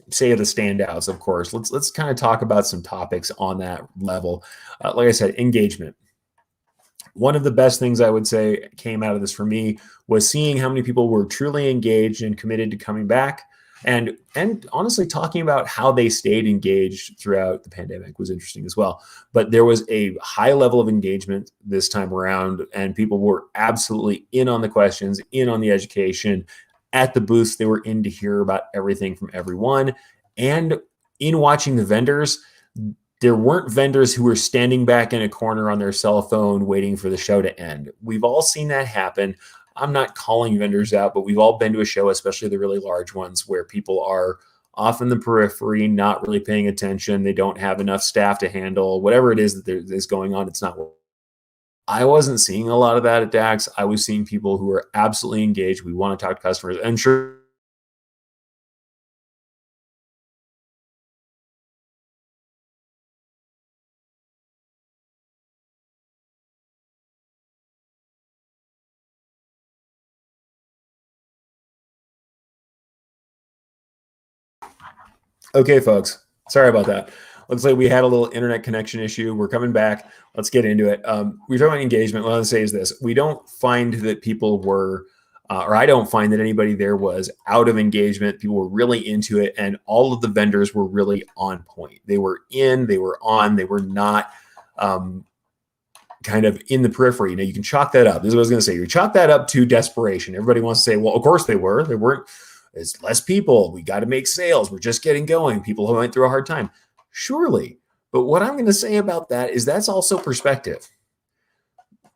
say are the standouts? Of course, let's kind of talk about some topics on that level. Like I said, engagement. One of the best things I would say came out of this for me was seeing how many people were truly engaged and committed to coming back, and honestly talking about how they stayed engaged throughout the pandemic was interesting as well. But there was a high level of engagement this time around, and people were absolutely in on the questions, in on the education. At the booths, they were in to hear about everything from everyone. And in watching the vendors, there weren't vendors who were standing back in a corner on their cell phone waiting for the show to end. We've all seen that happen. I'm not calling vendors out, but we've all been to a show, especially the really large ones, where people are off in the periphery, not really paying attention. They don't have enough staff to handle whatever it is that is going on. It's not. I wasn't seeing a lot of that at DAX. I was seeing people who were absolutely engaged. We want to talk to customers. And sure, okay, folks. Sorry about that. Looks like we had a little internet connection issue. We're coming back. Let's get into it. We're talking about engagement. What I want to say is this. We don't find that people were, or I don't find that anybody there was out of engagement. People were really into it, and all of the vendors were really on point. They were in, they were on, they were not kind of in the periphery. You can chalk that up. This is what I was going to say. You chalk that up to desperation. Everybody wants to say, well, of course they were. They weren't. It's less people. We got to make sales. We're just getting going. People who went through a hard time. Surely. But what I'm going to say about that is that's also perspective.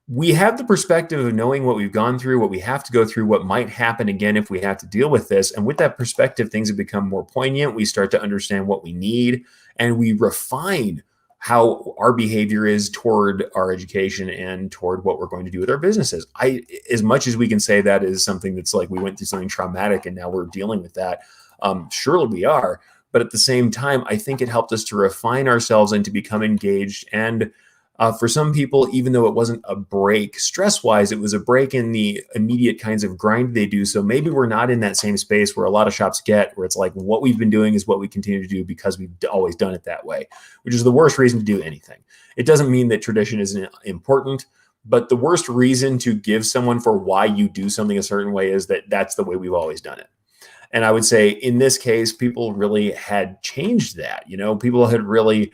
We have the perspective of knowing what we've gone through, what we have to go through, what might happen again if we have to deal with this. And with that perspective, things have become more poignant. We start to understand what we need, and we refine how our behavior is toward our education and toward what we're going to do with our businesses. As much as we can say that is something that's like we went through something traumatic and now we're dealing with that, surely we are. But at the same time, I think it helped us to refine ourselves and to become engaged. And for some people, even though it wasn't a break stress-wise, it was a break in the immediate kinds of grind they do. So maybe we're not in that same space where a lot of shops get, where it's like what we've been doing is what we continue to do because we've always done it that way, which is the worst reason to do anything. It doesn't mean that tradition isn't important, but the worst reason to give someone for why you do something a certain way is that that's the way we've always done it. And I would say in this case, people really had changed that. People had really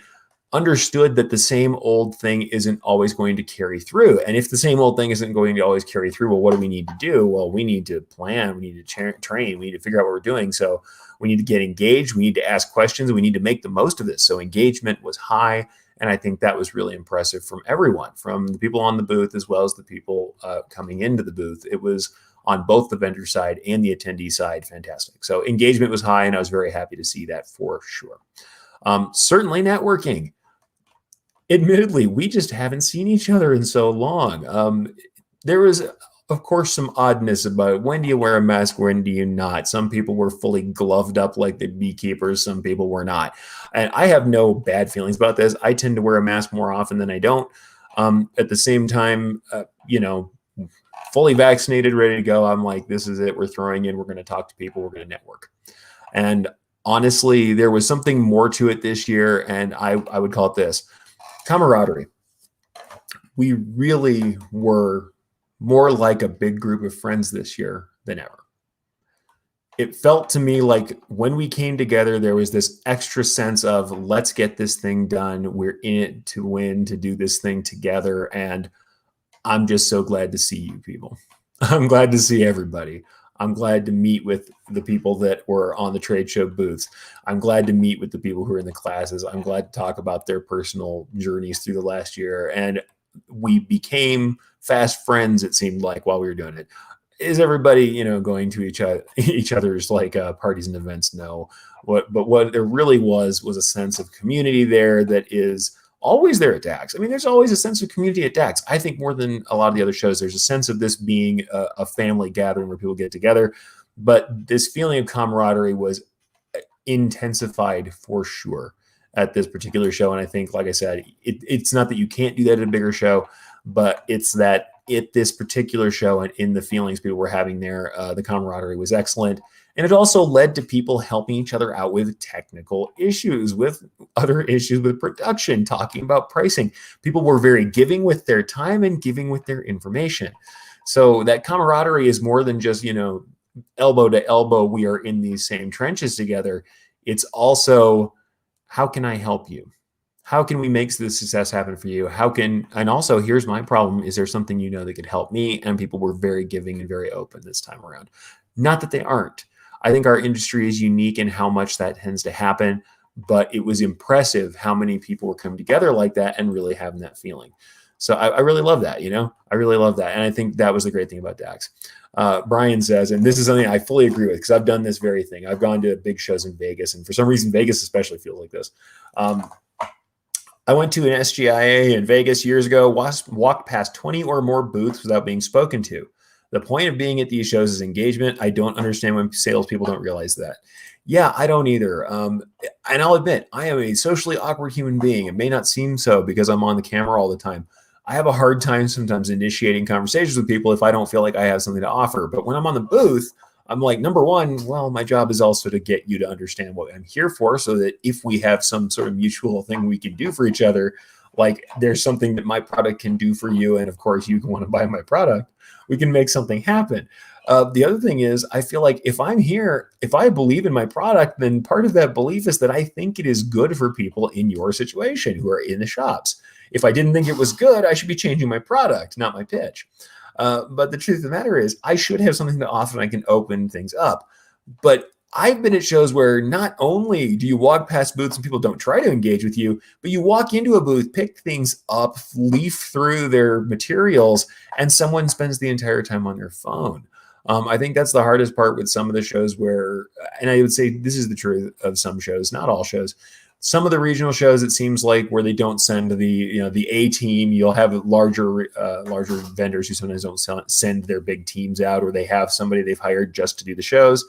understood that the same old thing isn't always going to carry through. And if the same old thing isn't going to always carry through, well, what do we need to do? Well, we need to plan, we need to train, we need to figure out what we're doing. So we need to get engaged, we need to ask questions, we need to make the most of this. So engagement was high. And I think that was really impressive from everyone, from the people on the booth, as well as the people coming into the booth. It was on both the vendor side and the attendee side, fantastic. So engagement was high, and I was very happy to see that for sure. Certainly networking. Admittedly, we just haven't seen each other in so long. There was of course, some oddness about when do you wear a mask, when do you not. Some people were fully gloved up like the beekeepers, some people were not. And I have no bad feelings about this. I tend to wear a mask more often than I don't. At the same time, fully vaccinated, ready to go. I'm like, this is it. We're throwing in. We're going to talk to people. We're going to network. And honestly, there was something more to it this year. And I would call it this: camaraderie. We really were more like a big group of friends this year than ever. It felt to me like when we came together, there was this extra sense of let's get this thing done. We're in it to win, to do this thing together. And I'm just so glad to see you people. I'm glad to see everybody. I'm glad to meet with the people that were on the trade show booths. I'm glad to meet with the people who are in the classes. I'm glad to talk about their personal journeys through the last year. And we became fast friends, it seemed like, while we were doing it. Is everybody, going to each other's like parties and events? No. But what there really was a sense of community there that is always there at DAX. I mean, there's always a sense of community at DAX. I think more than a lot of the other shows, there's a sense of this being a family gathering where people get together. But this feeling of camaraderie was intensified for sure at this particular show. And I think, like I said, it's not that you can't do that at a bigger show, but it's that at this particular show and in the feelings people were having there, the camaraderie was excellent. And it also led to people helping each other out with technical issues, with other issues with production, talking about pricing. People were very giving with their time and giving with their information. So that camaraderie is more than just, elbow to elbow, we are in these same trenches together. It's also, how can I help you? How can we make this success happen for you? And also, here's my problem. Is there something that could help me? And people were very giving and very open this time around. Not that they aren't. I think our industry is unique in how much that tends to happen, but it was impressive how many people were coming together like that and really having that feeling. So I really love that, I really love that. And I think that was the great thing about DAX. Brian says, and this is something I fully agree with because I've done this very thing. I've gone to big shows in Vegas, and for some reason, Vegas especially feels like this. I went to an SGIA in Vegas years ago, walked past 20 or more booths without being spoken to. The point of being at these shows is engagement. I don't understand when salespeople don't realize that. Yeah, I don't either. And I'll admit, I am a socially awkward human being. It may not seem so because I'm on the camera all the time. I have a hard time sometimes initiating conversations with people if I don't feel like I have something to offer. But when I'm on the booth, I'm like, number one, well, my job is also to get you to understand what I'm here for so that if we have some sort of mutual thing we can do for each other, like there's something that my product can do for you, and of course you can want to buy my product, we can make something happen. The other thing is, I feel like if I'm here, if I believe in my product, then part of that belief is that I think it is good for people in your situation who are in the shops. If I didn't think it was good, I should be changing my product, not my pitch. But the truth of the matter is, I should have something to offer and I can open things up. But I've been at shows where not only do you walk past booths and people don't try to engage with you, but you walk into a booth, pick things up, leaf through their materials, and someone spends the entire time on their phone. I think that's the hardest part with some of the shows where, and I would say this is the truth of some shows, not all shows. Some of the regional shows, it seems like, where they don't send the A team, you'll have larger vendors who sometimes don't send their big teams out, or they have somebody they've hired just to do the shows.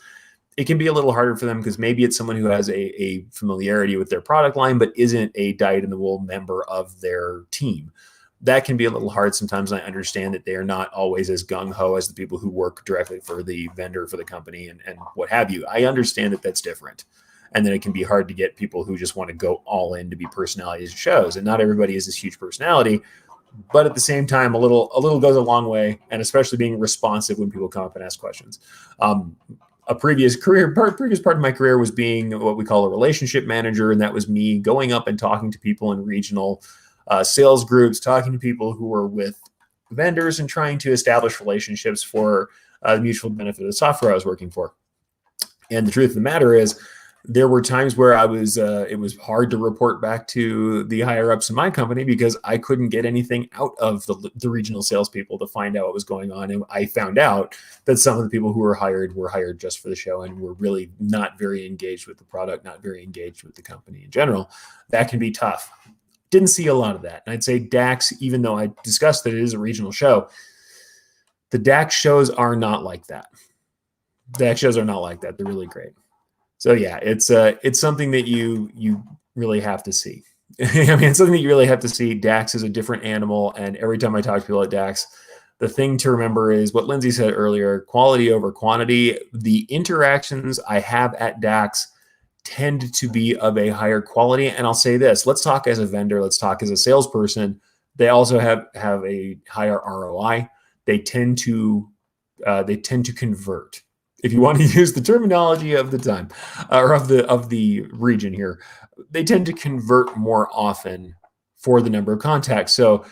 It can be a little harder for them because maybe it's someone who has a familiarity with their product line, but isn't a dyed-in-the-wool member of their team. That can be a little hard sometimes. And I understand that they are not always as gung-ho as the people who work directly for the vendor, for the company, and what have you. I understand that that's different. And then it can be hard to get people who just want to go all in to be personalities of shows. And not everybody is this huge personality, but at the same time, a little goes a long way, and especially being responsive when people come up and ask questions. A previous part of my career was being what we call a relationship manager, and that was me going up and talking to people in regional sales groups, talking to people who were with vendors and trying to establish relationships for the mutual benefit of the software I was working for. And the truth of the matter is, there were times where it was hard to report back to the higher ups in my company because I couldn't get anything out of the regional salespeople to find out what was going on. And I found out that some of the people who were hired just for the show and were really not very engaged with the product, not very engaged with the company in general. That can be tough. Didn't see a lot of that. And I'd say DAX, even though I discussed that it is a regional show, The DAX shows are not like that. DAX shows are not like that. They're really great. So yeah, it's something that you really have to see. I mean, it's something that you really have to see. DAX is a different animal, and every time I talk to people at DAX, the thing to remember is what Lindsay said earlier: quality over quantity. The interactions I have at DAX tend to be of a higher quality. And I'll say this: let's talk as a vendor. Let's talk as a salesperson. They also have a higher ROI. They tend to convert. If you want to use the terminology of the time or of the region here, they tend to convert more often for the number of contacts. So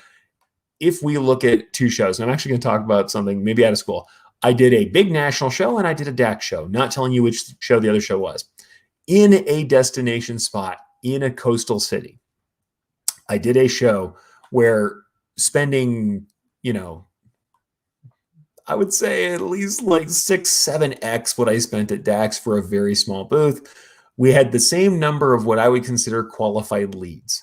if we look at two shows, and I'm actually going to talk about something maybe out of school. I did a big national show and I did a DAX show, not telling you which show the other show was, in a destination spot in a coastal city. I did a show where spending, I would say at least like 6-7x what I spent at DAX for a very small booth. We had the same number of what I would consider qualified leads.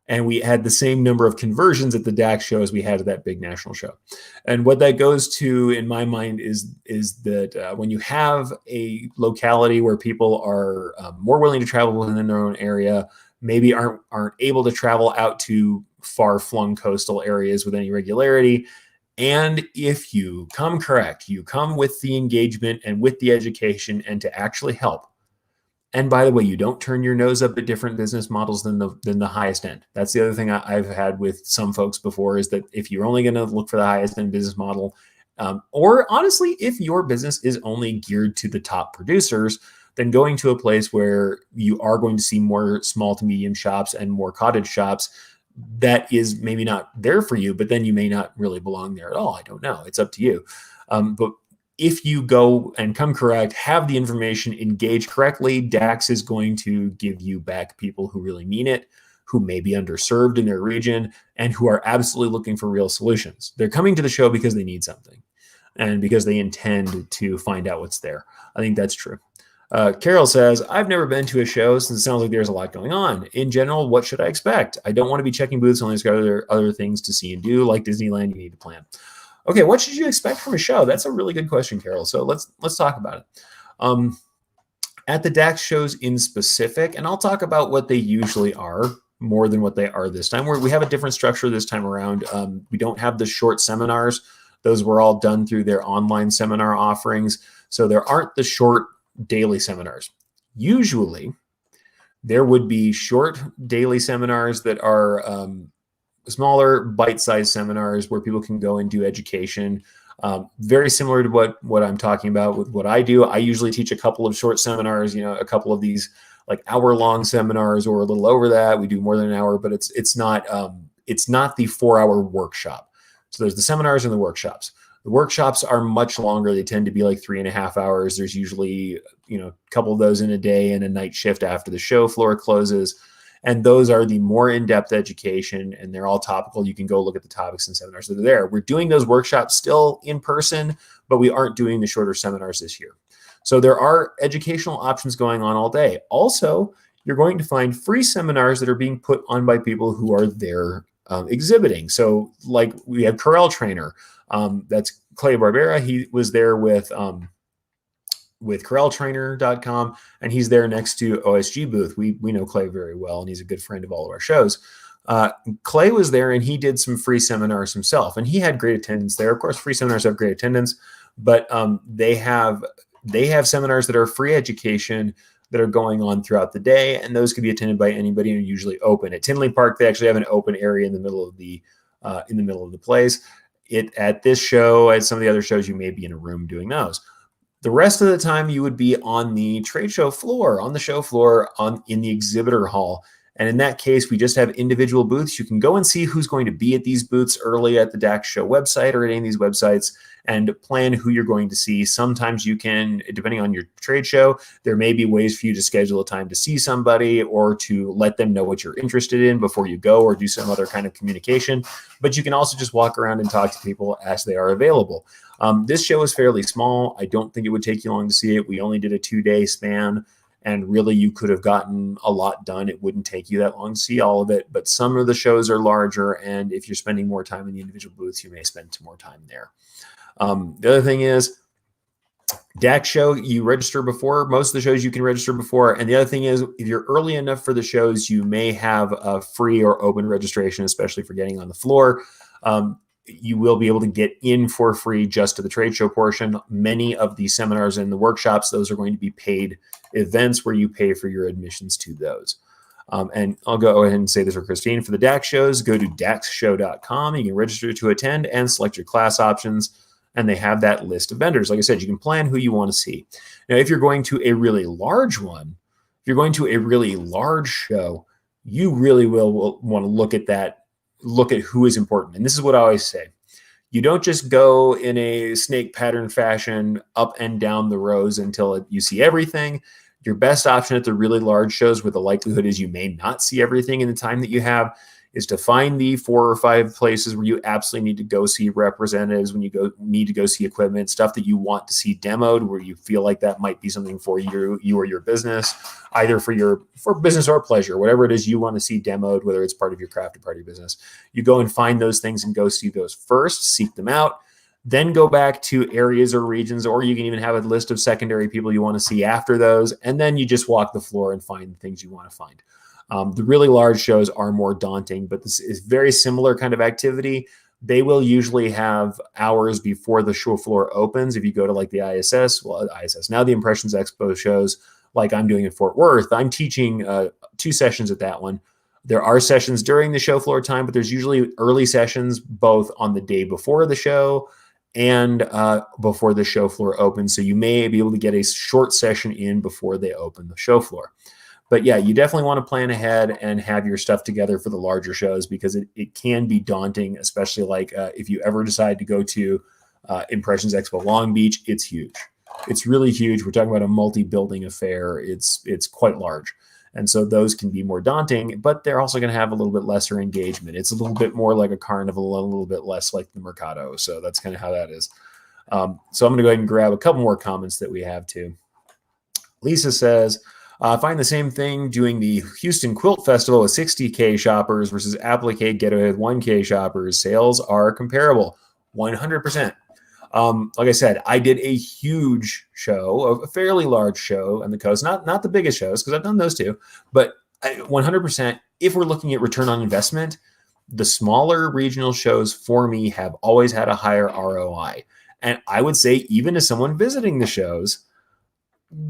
And we had the same number of conversions at the DAX show as we had at that big national show. And what that goes to, in my mind, is that when you have a locality where people are more willing to travel within their own area, maybe aren't able to travel out to far-flung coastal areas with any regularity, and if you come correct, you come with the engagement and with the education and to actually help. And by the way, you don't turn your nose up at different business models than the highest end. That's the other thing I've had with some folks before, is that if you're only going to look for the highest end business model, or honestly, if your business is only geared to the top producers, then going to a place where you are going to see more small to medium shops and more cottage shops, that is maybe not there for you, but then you may not really belong there at all. I don't know. It's up to you. But if you go and come correct, have the information, engage correctly, DAX is going to give you back people who really mean it, who may be underserved in their region, and who are absolutely looking for real solutions. They're coming to the show because they need something and because they intend to find out what's there. I think that's true. Carol says, I've never been to a show since it sounds like there's a lot going on. In general, what should I expect? I don't want to be checking booths, only got other things to see and do, like Disneyland. You need to plan. Okay, what should you expect from a show? That's a really good question, Carol. So let's talk about it. At the DAX shows in specific, and I'll talk about what they usually are more than what they are this time, where we have a different structure this time around. We don't have the short seminars. Those were all done through their online seminar offerings. So there aren't the short daily seminars. Usually, there would be short daily seminars that are smaller, bite-sized seminars where people can go and do education. Very similar to what I'm talking about with what I do. I usually teach a couple of short seminars, a couple of these like hour-long seminars or a little over that. We do more than an hour, but it's not the 4-hour workshop. So there's the seminars and the workshops. The workshops are much longer. They tend to be like 3.5 hours. There's usually, a couple of those in a day and a night shift after the show floor closes. And those are the more in-depth education, and they're all topical. You can go look at the topics and seminars that are there. We're doing those workshops still in person, but we aren't doing the shorter seminars this year. So there are educational options going on all day. Also, you're going to find free seminars that are being put on by people who are there exhibiting. So like we have Apparel trainer. That's Clay Barbera. He was there with corraltrainer.com, and he's there next to OSG booth. We know Clay very well, and he's a good friend of all of our shows. Clay was there, and he did some free seminars himself, and he had great attendance there. Of course, free seminars have great attendance, but they have seminars that are free education that are going on throughout the day, and those can be attended by anybody and are usually open. At Tinley Park, they actually have an open area in the middle of the place. At this show, at some of the other shows, you may be in a room doing those. The rest of the time, you would be on the trade show floor, in the exhibitor hall. And in that case, we just have individual booths. You can go and see who's going to be at these booths early at the DAX show website or at any of these websites and plan who you're going to see. Sometimes you can, depending on your trade show, there may be ways for you to schedule a time to see somebody or to let them know what you're interested in before you go or do some other kind of communication. But you can also just walk around and talk to people as they are available. This show is fairly small. I don't think it would take you long to see it. We only did a 2-day span. And really, you could have gotten a lot done. It wouldn't take you that long to see all of it. But some of the shows are larger. And if you're spending more time in the individual booths, you may spend more time there. The other thing is, DAX show, you register before. Most of the shows you can register before. And the other thing is, if you're early enough for the shows, you may have a free or open registration, especially for getting on the floor. You will be able to get in for free just to the trade show portion. Many of the seminars and the workshops, those are going to be paid events where you pay for your admissions to those. And I'll go ahead and say this for Christine. For the DAX shows, go to daxshow.com. You can register to attend and select your class options. And they have that list of vendors. Like I said, you can plan who you want to see. Now, if you're going to a really large one, if you're going to a really large show, you really will want to look at that, look at who is important. And this is what I always say. You don't just go in a snake pattern fashion up and down the rows until you see everything. Your best option at the really large shows, where the likelihood is you may not see everything in the time that you have, is to find the 4 or 5 places where you absolutely need to go see representatives, when you need to go see equipment, stuff that you want to see demoed, where you feel like that might be something for you or your business, either for business or pleasure, whatever it is you want to see demoed, whether it's part of your craft or part of your business. You go and find those things and go see those first, seek them out, then go back to areas or regions, or you can even have a list of secondary people you want to see after those, and then you just walk the floor and find the things you want to find. The really large shows are more daunting, but this is very similar kind of activity. They will usually have hours before the show floor opens. If you go to like the ISS, now the Impressions Expo shows, like I'm doing in Fort Worth, I'm teaching 2 sessions at that one. There are sessions during the show floor time, but there's usually early sessions both on the day before the show and before the show floor opens. So you may be able to get a short session in before they open the show floor. But yeah, you definitely want to plan ahead and have your stuff together for the larger shows, because it can be daunting, especially like if you ever decide to go to Impressions Expo Long Beach. It's huge. It's really huge. We're talking about a multi-building affair. It's quite large. And so those can be more daunting, but they're also going to have a little bit lesser engagement. It's a little bit more like a carnival, a little bit less like the Mercado. So that's kind of how that is. So I'm going to go ahead and grab a couple more comments that we have too. Lisa says, find the same thing doing the Houston Quilt Festival with 60K shoppers versus Applique Getaway with 1K shoppers. Sales are comparable, 100%. Like I said, I did a huge show, a fairly large show on the coast, not the biggest shows, because I've done those too, but 100%, if we're looking at return on investment, the smaller regional shows for me have always had a higher ROI. And I would say, even as someone visiting the shows,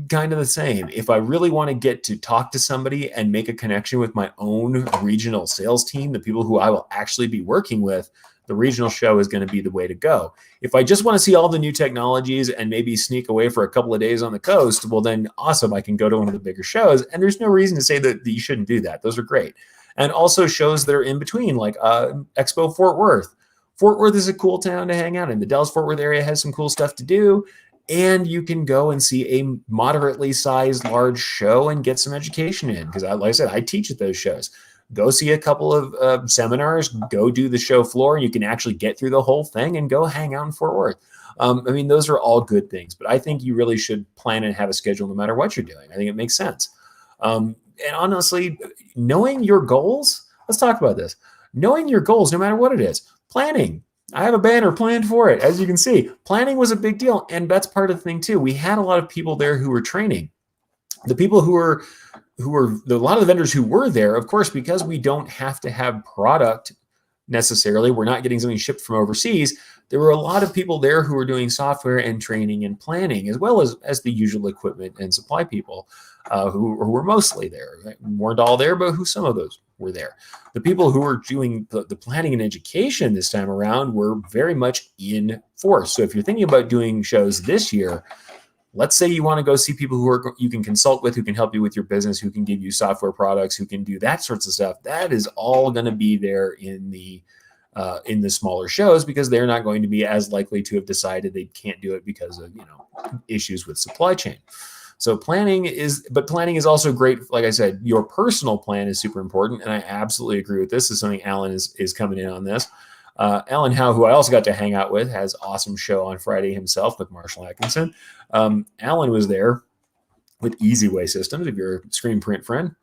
kind of the same. If I really want to get to talk to somebody and make a connection with my own regional sales team, the people who I will actually be working with, the regional show is going to be the way to go. If I just want to see all the new technologies and maybe sneak away for a couple of days on the coast, well, then awesome, I can go to one of the bigger shows. And there's no reason to say that you shouldn't do that. Those are great. And also shows that are in between, like Expo Fort Worth. Fort Worth is a cool town to hang out in. The Dallas-Fort Worth area has some cool stuff to do. And you can go and see a moderately sized large show and get some education in. Because like I said, I teach at those shows. Go see a couple of seminars, go do the show floor, and you can actually get through the whole thing and go hang out in Fort Worth. I mean, those are all good things, but I think you really should plan and have a schedule no matter what you're doing. I think it makes sense. And honestly, knowing your goals, let's talk about this. Knowing your goals, no matter what it is, planning. I have a banner planned for it. As you can see, planning was a big deal. And that's part of the thing too. We had a lot of people there who were training. The people who were a lot of the vendors who were there, of course, because we don't have to have product necessarily. We're not getting something shipped from overseas. There were a lot of people there who were doing software and training and planning, as well as the usual equipment and supply people who were mostly there. Weren't all there, but some of those were there. The people who were doing the planning and education this time around were very much in force. So if you're thinking about doing shows this year, let's say you want to go see people you can consult with, who can help you with your business, who can give you software products, who can do that sorts of stuff. That is all going to be there in the smaller shows, because they're not going to be as likely to have decided they can't do it because of issues with supply chain. So planning is also great. Like I said, your personal plan is super important, and I absolutely agree with this. This is something Alan is coming in on this. Alan Howe, who I also got to hang out with, has an awesome show on Friday himself with Marshall Atkinson. Alan was there with Easyway Systems, if you're a screen print friend.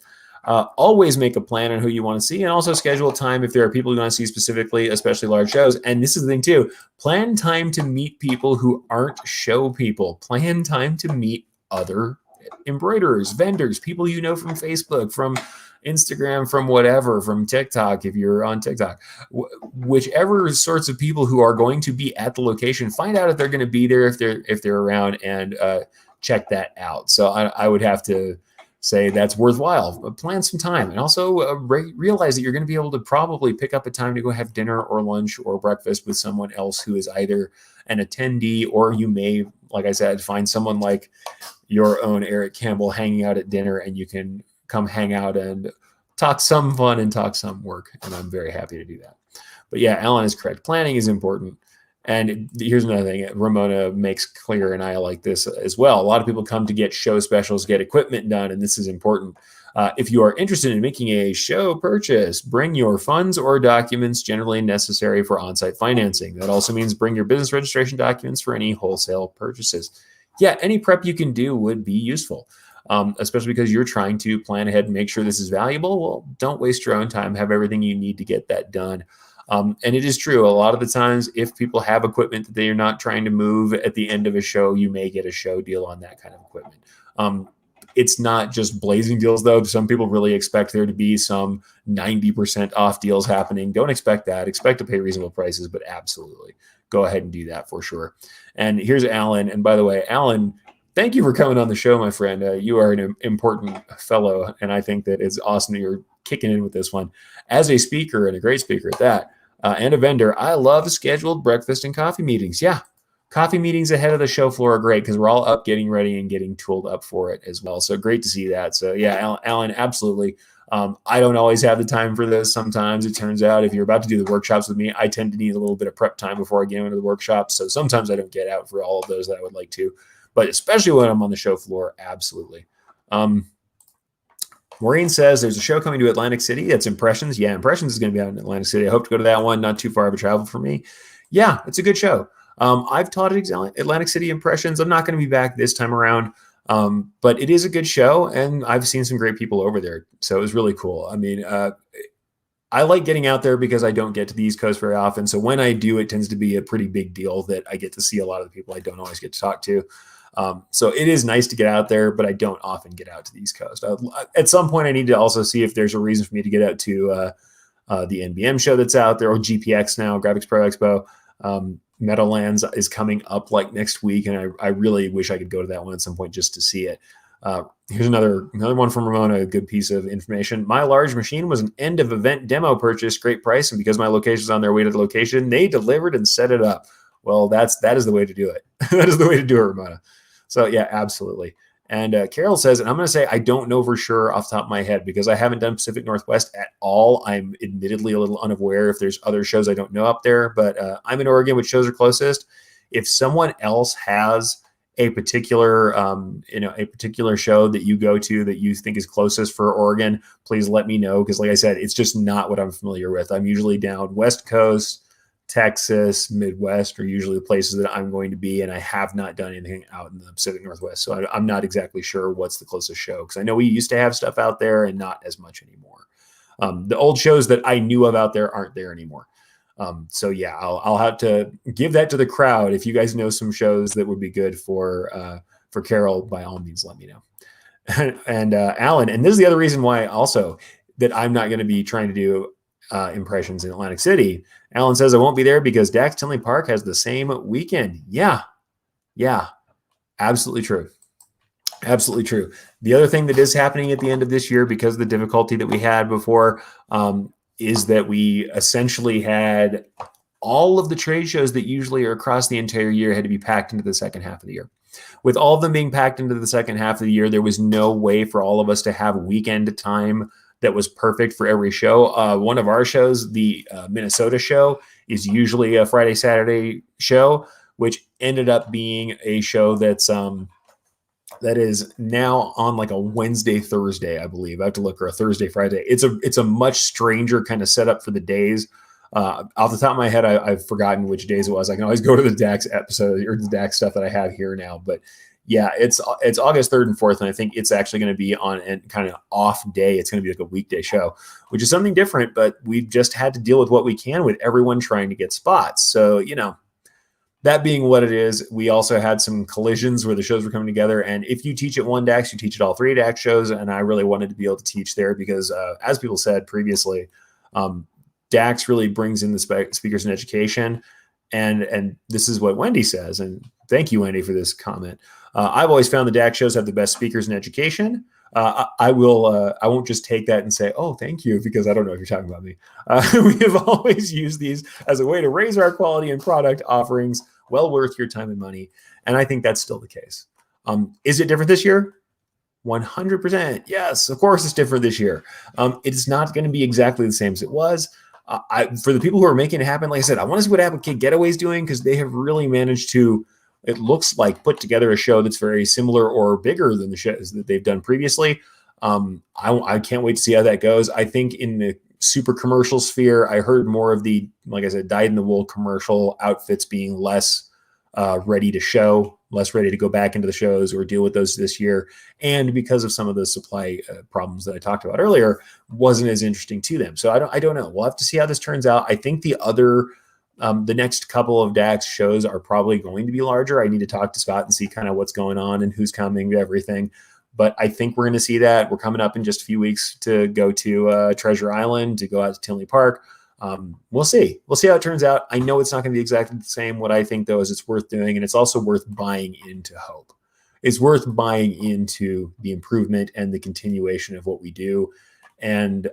Always make a plan on who you want to see, and also schedule time if there are people you want to see specifically, especially large shows. And this is the thing too, plan time to meet people who aren't show people. Plan time to meet other embroiderers, vendors, people you know from Facebook, from Instagram, from whatever, from TikTok, if you're on TikTok, whichever sorts of people who are going to be at the location, find out if they're going to be there, if they're around, and check that out. So I would have to say that's worthwhile. Plan some time, and also realize that you're going to be able to probably pick up a time to go have dinner or lunch or breakfast with someone else who is either an attendee, or you may, like I said, find someone like your own Erich Campbell hanging out at dinner, and you can come hang out and talk some fun and talk some work. And I'm very happy to do that. But yeah, Alan is correct. Planning is important. And here's another thing Ramona makes clear, and I like this as well. A lot of people come to get show specials, get equipment done, and this is important. If you are interested in making a show purchase, bring your funds or documents generally necessary for on-site financing. That also means bring your business registration documents for any wholesale purchases. Yeah, any prep you can do would be useful, especially because you're trying to plan ahead and make sure this is valuable. Well, don't waste your own time. Have everything you need to get that done. And it is true. A lot of the times, if people have equipment that they are not trying to move at the end of a show, you may get a show deal on that kind of equipment. It's not just blazing deals, though. Some people really expect there to be some 90% off deals happening. Don't expect that. Expect to pay reasonable prices, but absolutely go ahead and do that for sure. And here's Alan. And by the way, Alan, thank you for coming on the show, my friend. You are an important fellow, and I think that it's awesome that you're kicking in with this one. As a speaker, and a great speaker at that, and a vendor, I love scheduled breakfast and coffee meetings. Yeah, coffee meetings ahead of the show floor are great because we're all up getting ready and getting tooled up for it as well. So great to see that. So yeah, Alan, absolutely. I don't always have the time for this. Sometimes it turns out if you're about to do the workshops with me, I tend to need a little bit of prep time before I get into the workshops. So sometimes I don't get out for all of those that I would like to, but especially when I'm on the show floor, absolutely. Maureen says there's a show coming to Atlantic City. That's Impressions. Yeah, Impressions is going to be out in Atlantic City. I hope to go to that one. Not too far of a travel for me. Yeah, it's a good show. I've taught at Atlantic City Impressions. I'm not going to be back this time around, but it is a good show, and I've seen some great people over there. So it was really cool. I mean, I like getting out there because I don't get to the East Coast very often. So when I do, it tends to be a pretty big deal that I get to see a lot of the people I don't always get to talk to. So it is nice to get out there, but I don't often get out to the East Coast. At some point, I need to also see if there's a reason for me to get out to the NBM show that's out there, or GPX now, Graphics Pro Expo. Meadowlands is coming up like next week, and I really wish I could go to that one at some point just to see it. Here's another one from Ramona, a good piece of information. My large machine was an end of event demo purchase, great price, and because my location is on their way to the location, they delivered and set it up. Well, that is the way to do it. That is the way to do it, Ramona. So yeah, absolutely. And Carol says, and I'm going to say I don't know for sure off the top of my head because I haven't done Pacific Northwest at all. I'm admittedly a little unaware if there's other shows I don't know up there, but I'm in Oregon, which shows are closest. If someone else has a particular, a particular show that you go to that you think is closest for Oregon, please let me know. Because like I said, it's just not what I'm familiar with. I'm usually down West Coast, Texas, Midwest are usually the places that I'm going to be, and I have not done anything out in the Pacific Northwest. So I'm not exactly sure what's the closest show, because I know we used to have stuff out there and not as much anymore. The old shows that I knew of out there aren't there anymore. So yeah, I'll have to give that to the crowd. If you guys know some shows that would be good for Carol, by all means, let me know. And Alan, and this is the other reason why also that I'm not going to be trying to do Impressions in Atlantic City. Alan says I won't be there because DAX Tinley Park has the same weekend. Yeah, absolutely true. Absolutely true. The other thing that is happening at the end of this year, because of the difficulty that we had before, is that we essentially had all of the trade shows that usually are across the entire year had to be packed into the second half of the year. With all of them being packed into the second half of the year, there was no way for all of us to have weekend time that was perfect for every show. One of our shows, the Minnesota show, is usually a Friday, Saturday show, which ended up being a show that's that is now on like a Wednesday, Thursday, I believe. I have to look, or a Thursday, Friday. It's a much stranger kind of setup for the days. Off the top of my head, I've forgotten which days it was. I can always go to the DAX episode or the DAX stuff that I have here now. But Yeah, it's August 3rd and 4th, and I think it's actually going to be on a kind of off day. It's going to be like a weekday show, which is something different, but we've just had to deal with what we can with everyone trying to get spots. So, that being what it is, we also had some collisions where the shows were coming together. And if you teach at one DAX, you teach at all three DAX shows. And I really wanted to be able to teach there because, as people said previously, DAX really brings in the speakers in education. And this is what Wendy says. And thank you, Wendy, for this comment. I've always found the DAX shows have the best speakers in education. I won't just take that and say, oh, thank you, because I don't know if you're talking about me. We have always used these as a way to raise our quality and product offerings, well worth your time and money. And I think that's still the case. Is it different this year? 100%. Yes, of course it's different this year. It's not going to be exactly the same as it was. For the people who are making it happen, like I said, I want to see what Applegate Getaway's doing, because they have really managed to, it looks like, put together a show that's very similar or bigger than the shows that they've done previously. I can't wait to see how that goes. I think in the super commercial sphere, I heard more of the, like I said, dyed-in-the-wool commercial outfits being less ready to show, less ready to go back into the shows or deal with those this year. And because of some of the supply problems that I talked about earlier, wasn't as interesting to them. So I don't know. We'll have to see how this turns out. I think the next couple of DAX shows are probably going to be larger. I need to talk to Scott and see kind of what's going on and who's coming to everything. But I think we're going to see that. We're coming up in just a few weeks to go to Treasure Island, to go out to Tinley Park. We'll see. We'll see how it turns out. I know it's not going to be exactly the same. What I think, though, is it's worth doing, and it's also worth buying into hope. It's worth buying into the improvement and the continuation of what we do. And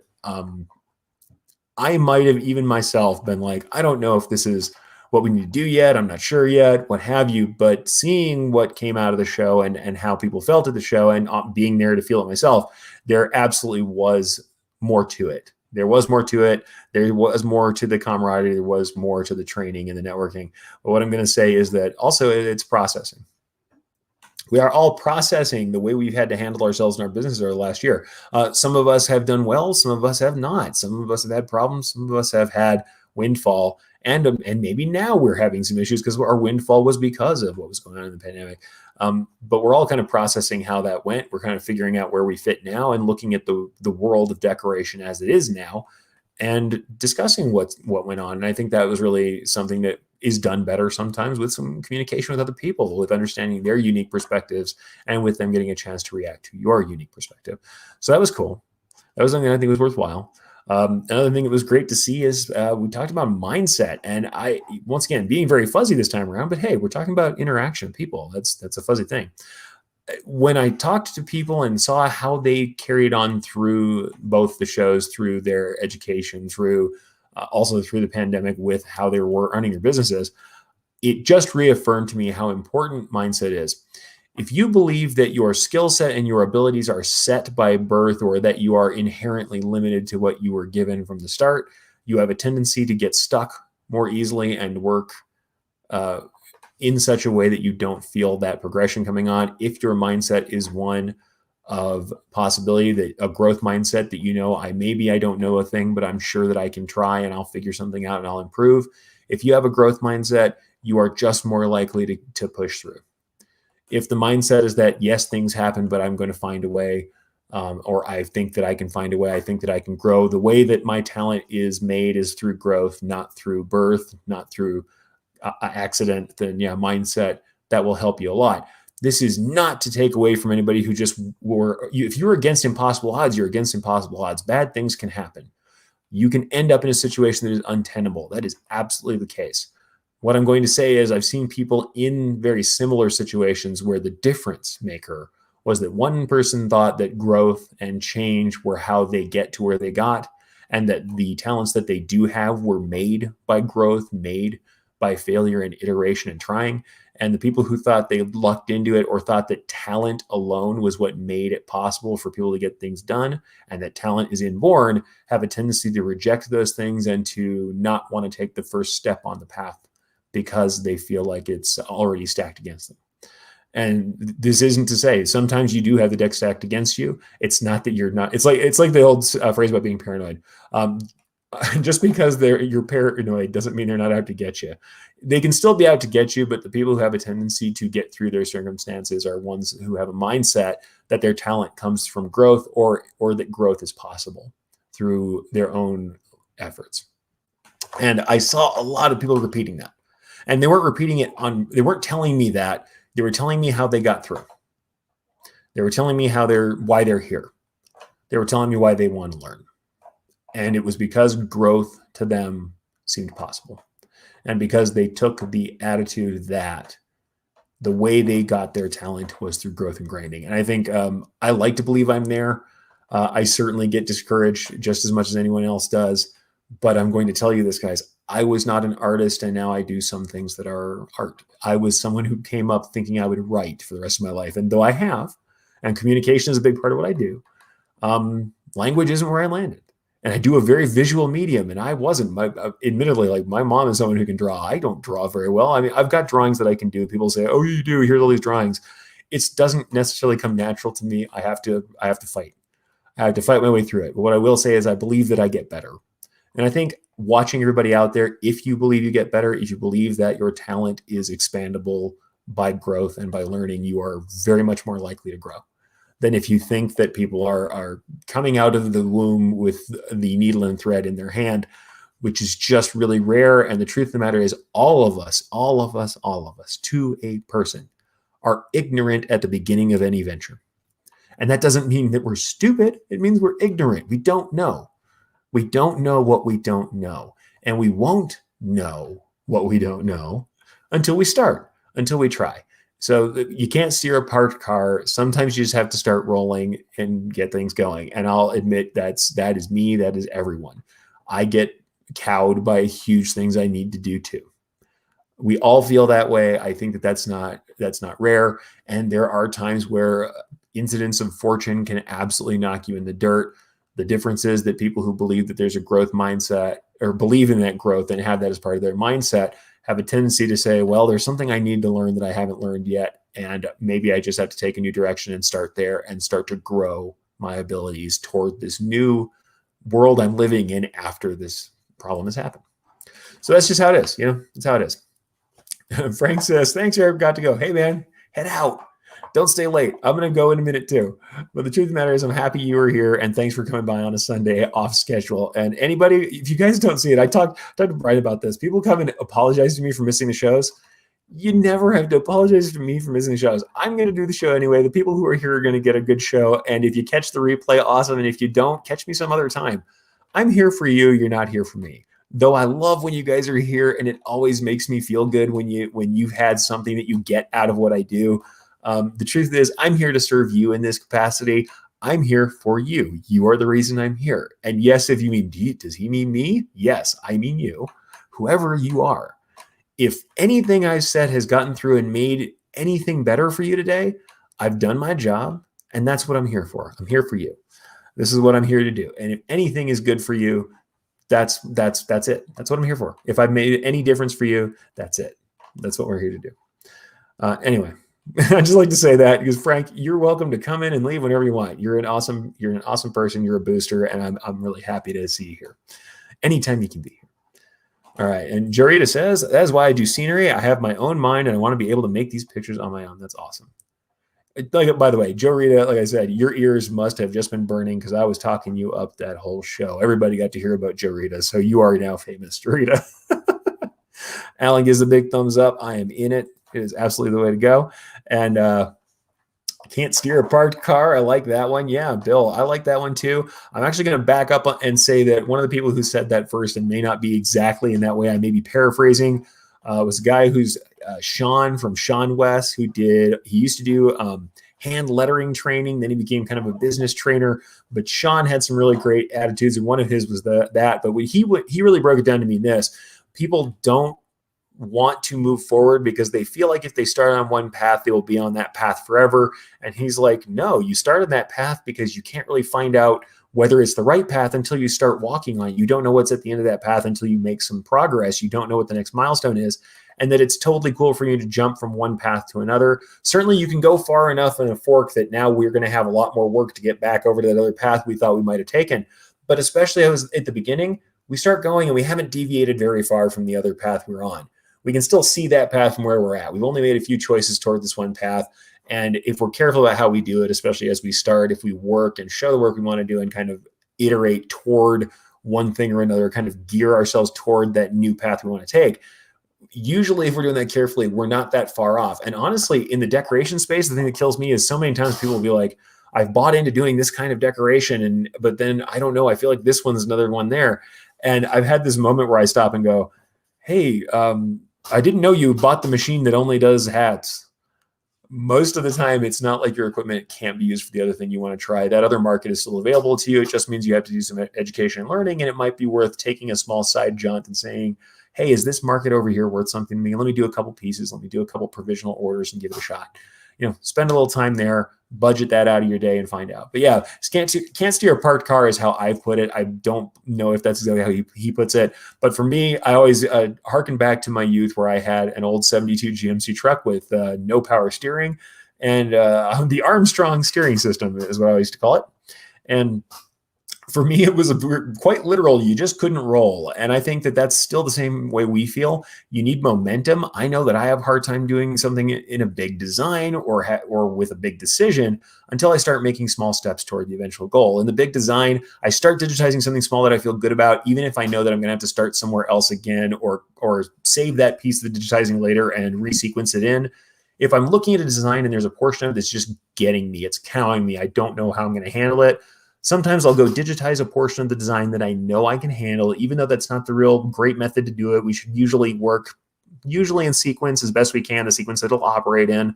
I might have even myself been like, I don't know if this is what we need to do yet. I'm not sure yet, what have you. But seeing what came out of the show and how people felt at the show, and being there to feel it myself, there absolutely was more to it. There was more to it. There was more to the camaraderie. There was more to the training and the networking. But what I'm going to say is that also it's processing. We are all processing the way we've had to handle ourselves in our businesses over the last year. Some of us have done well. Some of us have not. Some of us have had problems. Some of us have had windfall. And maybe now we're having some issues because our windfall was because of what was going on in the pandemic. But we're all kind of processing how that went. We're kind of figuring out where we fit now and looking at the world of decoration as it is now and discussing what went on. And I think that was really something that is done better sometimes with some communication with other people, with understanding their unique perspectives and with them getting a chance to react to your unique perspective. So that was cool. That was something I think was worthwhile. Another thing that was great to see is we talked about mindset, and I, once again, being very fuzzy this time around, but hey, we're talking about interaction, people. That's a fuzzy thing. When I talked to people and saw how they carried on through both the shows, through their education, through also through the pandemic, with how they were running their businesses, it just reaffirmed to me how important mindset is. If you believe that your skill set and your abilities are set by birth, or that you are inherently limited to what you were given from the start, you have a tendency to get stuck more easily and work in such a way that you don't feel that progression coming on. If your mindset is one of possibility, that a growth mindset, that maybe I don't know a thing, but I'm sure that I can try and I'll figure something out and I'll improve. If you have a growth mindset, you are just more likely to push through. If the mindset is that, yes, things happen, but I'm going to find a way, or I think that I can find a way, I think that I can grow. The way that my talent is made is through growth, not through birth, not through accident, then yeah, mindset, that will help you a lot. This is not to take away from anybody who just if you're against impossible odds, you're against impossible odds. Bad things can happen. You can end up in a situation that is untenable. That is absolutely the case. What I'm going to say is I've seen people in very similar situations where the difference maker was that one person thought that growth and change were how they get to where they got, and that the talents that they do have were made by growth, made by failure and iteration and trying. And the people who thought they lucked into it, or thought that talent alone was what made it possible for people to get things done, and that talent is inborn, have a tendency to reject those things and to not want to take the first step on the path because they feel like it's already stacked against them. And this isn't to say sometimes you do have the deck stacked against you. It's not that you're not. It's like the old phrase about being paranoid. just because they're your paranoid doesn't mean they're not out to get you. They can still be out to get you, but the people who have a tendency to get through their circumstances are ones who have a mindset that their talent comes from growth, or that growth is possible through their own efforts. And I saw a lot of people repeating that. And they weren't telling me that. They were telling me how they got through. They were telling me why they're here. They were telling me why they want to learn. And it was because growth to them seemed possible. And because they took the attitude that the way they got their talent was through growth and grinding. And I think I like to believe I'm there. I certainly get discouraged just as much as anyone else does. But I'm going to tell you this, guys. I was not an artist, and now I do some things that are art. I was someone who came up thinking I would write for the rest of my life. And though I have, and communication is a big part of what I do, language isn't where I landed. And I do a very visual medium, and I wasn't. Admittedly, like, my mom is someone who can draw. I don't draw very well. I mean, I've got drawings that I can do. People say, "Oh, you do. Here's all these drawings." It doesn't necessarily come natural to me. I have to fight. I have to fight my way through it. But what I will say is I believe that I get better. And I think watching everybody out there, if you believe you get better, if you believe that your talent is expandable by growth and by learning, you are very much more likely to grow than if you think that people are coming out of the womb with the needle and thread in their hand, which is just really rare. And the truth of the matter is all of us, to a person, are ignorant at the beginning of any venture. And that doesn't mean that we're stupid. It means we're ignorant. We don't know. We don't know what we don't know. And we won't know what we don't know until we start, until we try. So you can't steer a parked car. Sometimes you just have to start rolling and get things going. And I'll admit that is me. That is everyone. I get cowed by huge things I need to do too. We all feel that way. I think that's not rare. And there are times where incidents of fortune can absolutely knock you in the dirt. The difference is that people who believe that there's a growth mindset, or believe in that growth and have that as part of their mindset, have a tendency to say, well, there's something I need to learn that I haven't learned yet. And maybe I just have to take a new direction and start there and start to grow my abilities toward this new world I'm living in after this problem has happened. So that's just how it is. It's how it is. Frank says, thanks, Eric. Got to go. Hey, man, head out. Don't stay late. I'm going to go in a minute too. But the truth of the matter is I'm happy you were here, and thanks for coming by on a Sunday off schedule. And anybody, if you guys don't see it, I talked to Brian about this. People come and apologize to me for missing the shows. You never have to apologize to me for missing the shows. I'm going to do the show anyway. The people who are here are going to get a good show. And if you catch the replay, awesome. And if you don't, catch me some other time. I'm here for you. You're not here for me. Though I love when you guys are here, and it always makes me feel good when you've had something that you get out of what I do. The truth is, I'm here to serve you in this capacity. I'm here for you. You are the reason I'm here. And yes, if you mean, does he mean me? Yes, I mean you, whoever you are. If anything I've said has gotten through and made anything better for you today, I've done my job, and that's what I'm here for. I'm here for you. This is what I'm here to do. And if anything is good for you, that's it. That's what I'm here for. If I've made any difference for you, that's it. That's what we're here to do. Anyway. I just like to say that because, Frank, you're welcome to come in and leave whenever you want. You're an awesome person. You're a booster, and I'm really happy to see you here. Anytime you can be here. All right. And Jarita says, that's why I do scenery. I have my own mind, and I want to be able to make these pictures on my own. That's awesome. By the way, Jarita, like I said, your ears must have just been burning because I was talking you up that whole show. Everybody got to hear about Jarita, so you are now famous, Jarita. Alan gives a big thumbs up. I am in it. It is absolutely the way to go. And can't steer a parked car. I like that one. Yeah, Bill, I like that one too. I'm actually going to back up and say that one of the people who said that first, and may not be exactly in that way, I may be paraphrasing, was a guy who's Sean from Sean West, he used to do hand lettering training. Then he became kind of a business trainer. But Sean had some really great attitudes, and one of his was that. But he really broke it down to me in this: people don't want to move forward because they feel like if they start on one path, they will be on that path forever. And he's like, no, you start on that path because you can't really find out whether it's the right path until you start walking on it. You don't know what's at the end of that path until you make some progress. You don't know what the next milestone is, and that it's totally cool for you to jump from one path to another. Certainly you can go far enough in a fork that now we're going to have a lot more work to get back over to that other path we thought we might have taken. But especially at the beginning, we start going and we haven't deviated very far from the other path we're on. We can still see that path from where we're at. We've only made a few choices toward this one path. And if we're careful about how we do it, especially as we start, if we work and show the work we want to do and kind of iterate toward one thing or another, kind of gear ourselves toward that new path we want to take, usually if we're doing that carefully, we're not that far off. And honestly, in the decoration space, the thing that kills me is so many times people will be like, I've bought into doing this kind of decoration, but then I don't know, I feel like this one's another one there. And I've had this moment where I stop and go, hey, I didn't know you bought the machine that only does hats. Most of the time, it's not like your equipment can't be used for the other thing you want to try. That other market is still available to you. It just means you have to do some education and learning, and it might be worth taking a small side jaunt and saying, hey, is this market over here worth something to me? Let me do a couple pieces. Let me do a couple provisional orders and give it a shot. Spend a little time there, budget that out of your day and find out. But yeah, can't steer a parked car is how I've put it. I don't know if that's exactly how he puts it. But for me, I always harken back to my youth where I had an old 72 GMC truck with no power steering and the Armstrong steering system is what I used to call it. And for me, it was quite literal. You just couldn't roll. And I think that that's still the same way we feel. You need momentum. I know that I have a hard time doing something in a big design or with a big decision until I start making small steps toward the eventual goal. In the big design, I start digitizing something small that I feel good about, even if I know that I'm going to have to start somewhere else again or save that piece of the digitizing later and resequence it in. If I'm looking at a design and there's a portion of it that's just getting me, it's cowing me, I don't know how I'm going to handle it. Sometimes I'll go digitize a portion of the design that I know I can handle, even though that's not the real great method to do it. We should usually work in sequence as best we can, the sequence that it'll operate in.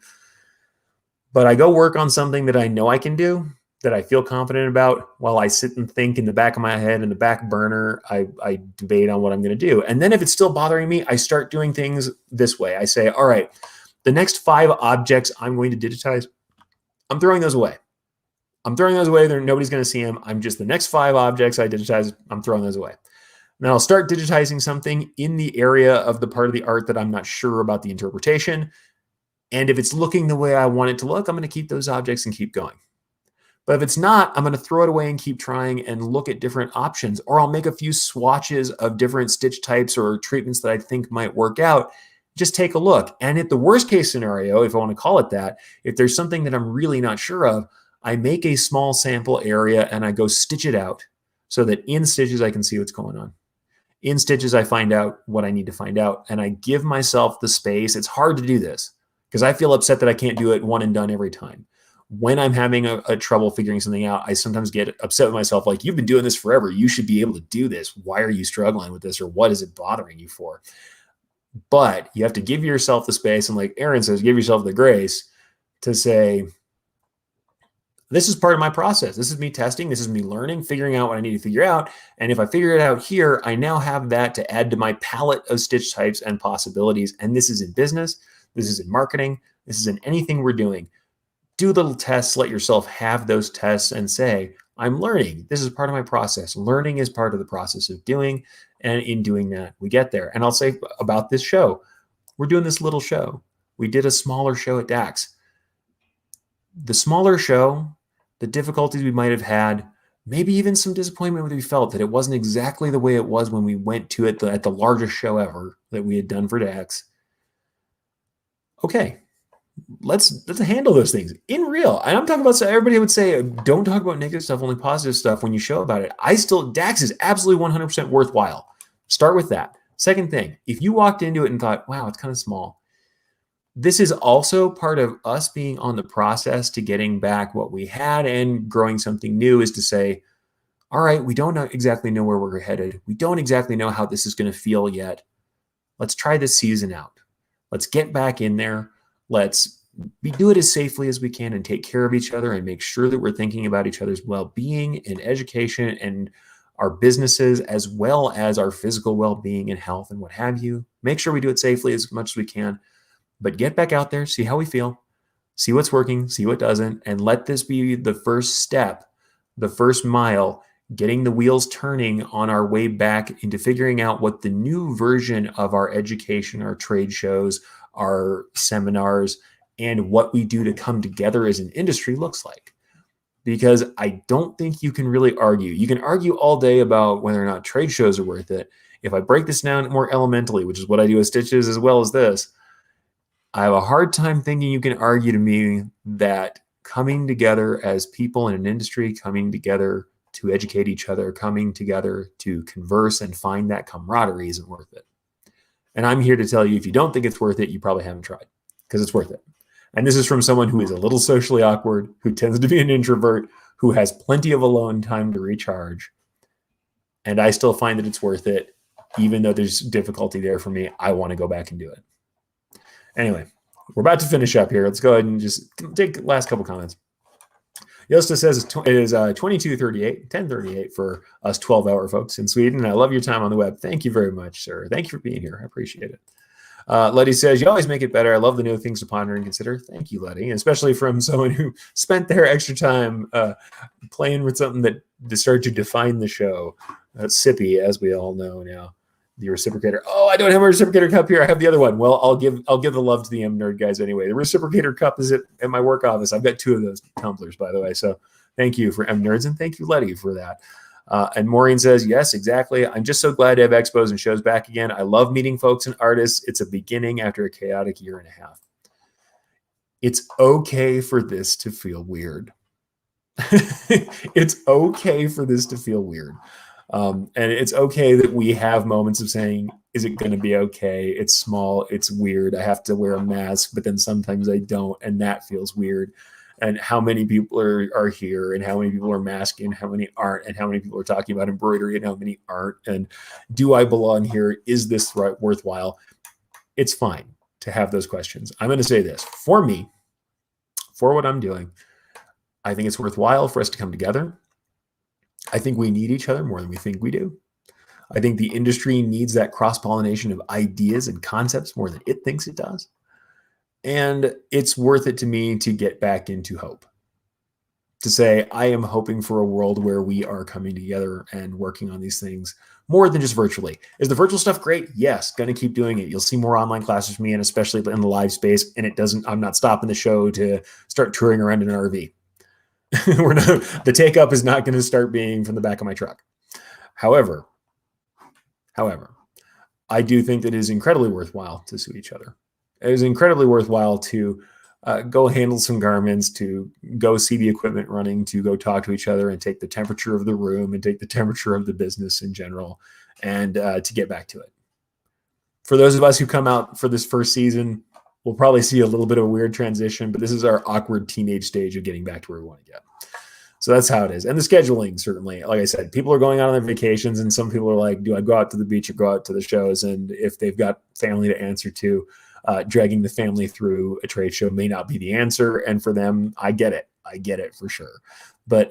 But I go work on something that I know I can do, that I feel confident about, while I sit and think in the back of my head, in the back burner, I debate on what I'm going to do. And then if it's still bothering me, I start doing things this way. I say, all right, the next 5 objects I'm going to digitize, I'm throwing those away. Nobody's going to see them. I'm just the next 5 objects I digitize, I'm throwing those away. Then I'll start digitizing something in the area of the part of the art that I'm not sure about the interpretation. And if it's looking the way I want it to look, I'm going to keep those objects and keep going. But if it's not, I'm going to throw it away and keep trying and look at different options. Or I'll make a few swatches of different stitch types or treatments that I think might work out. Just take a look. And at the worst case scenario, if I want to call it that, if there's something that I'm really not sure of, I make a small sample area and I go stitch it out so that in stitches I can see what's going on. In stitches I find out what I need to find out, and I give myself the space. It's hard to do this because I feel upset that I can't do it one and done every time. When I'm having a trouble figuring something out, I sometimes get upset with myself, like, you've been doing this forever. You should be able to do this. Why are you struggling with this, or what is it bothering you for? But you have to give yourself the space, and like Aaron says, give yourself the grace to say, this is part of my process. This is me testing. This is me learning, figuring out what I need to figure out. And if I figure it out here, I now have that to add to my palette of stitch types and possibilities. And this is in business. This is in marketing. This is in anything we're doing. Do little tests. Let yourself have those tests and say, I'm learning. This is part of my process. Learning is part of the process of doing. And in doing that, we get there. And I'll say about this show, we're doing this little show. We did a smaller show at DAX. The smaller show, the difficulties we might have had, maybe even some disappointment we felt that it wasn't exactly the way it was when we went to it at the largest show ever that we had done for DAX. Okay, let's handle those things in real. And I'm talking about, so everybody would say, don't talk about negative stuff, only positive stuff when you show about it. DAX is absolutely 100% worthwhile. Start with that. Second thing, if you walked into it and thought, wow, it's kind of small, this is also part of us being on the process to getting back what we had and growing something new, is to say, all right, we don't exactly know where we're headed. We don't exactly know how this is going to feel yet. Let's try this season out. Let's get back in there. Let's do it as safely as we can and take care of each other and make sure that we're thinking about each other's well-being and education and our businesses, as well as our physical well-being and health and what have you. Make sure we do it safely as much as we can. But get back out there, see how we feel, see what's working, see what doesn't, and let this be the first step, the first mile, getting the wheels turning on our way back into figuring out what the new version of our education, our trade shows, our seminars, and what we do to come together as an industry looks like. because I don't think you can really argue. You can argue all day about whether or not trade shows are worth it. If I break this down more elementally, which is what I do with Stitches as well as this, I have a hard time thinking you can argue to me that coming together as people in an industry, coming together to educate each other, coming together to converse and find that camaraderie isn't worth it. And I'm here to tell you, if you don't think it's worth it, you probably haven't tried, because it's worth it. And this is from someone who is a little socially awkward, who tends to be an introvert, who has plenty of alone time to recharge. And I still find that it's worth it, even though there's difficulty there for me. I want to go back and do it. Anyway, we're about to finish up here. Let's go ahead and just take the last couple comments. Yosta says it is 22:38, 10:38 for us 12-hour folks in Sweden. I love your time on the web. Thank you very much, sir. Thank you for being here. I appreciate it. Letty says, you always make it better. I love the new things to ponder and consider. Thank you, Letty, especially from someone who spent their extra time playing with something that started to define the show. Sippy, as we all know now, the reciprocator. Oh, I don't have a reciprocator cup here. I have the other one. Well, I'll give the love to the M Nerd guys anyway. The reciprocator cup is at my work office. I've got 2 of those tumblers, by the way. So thank you for M Nerds, and thank you, Letty, for that. And Maureen says, yes, exactly. I'm just so glad to have expos and shows back again. I love meeting folks and artists. It's a beginning after a chaotic year and a half. It's okay for this to feel weird. It's okay for this to feel weird. And it's okay that we have moments of saying, is it going to be okay? It's small. It's weird. I have to wear a mask, but then sometimes I don't. And that feels weird. And how many people are here, and how many people are masking, how many aren't, and how many people are talking about embroidery and how many aren't. And do I belong here? Is this worthwhile? It's fine to have those questions. I'm going to say this. For me, for what I'm doing, I think it's worthwhile for us to come together. I think we need each other more than we think we do. I think the industry needs that cross-pollination of ideas and concepts more than it thinks it does. And it's worth it to me to get back into hope. To say, I am hoping for a world where we are coming together and working on these things more than just virtually. Is the virtual stuff great? Yes, going to keep doing it. You'll see more online classes from me, and especially in the live space. And I'm not stopping the show to start touring around in an RV. The Takeup is not going to start being from the back of my truck. However, I do think that it is incredibly worthwhile to see each other. It is incredibly worthwhile to go handle some garments, to go see the equipment running, to go talk to each other and take the temperature of the room and take the temperature of the business in general, and to get back to it. For those of us who come out for this first season, we'll probably see a little bit of a weird transition, but this is our awkward teenage stage of getting back to where we want to get. So that's how it is. And the scheduling, certainly, like I said, people are going out on their vacations, and some people are like, do I go out to the beach or go out to the shows? And if they've got family to answer to, dragging the family through a trade show may not be the answer. And for them, I get it for sure. But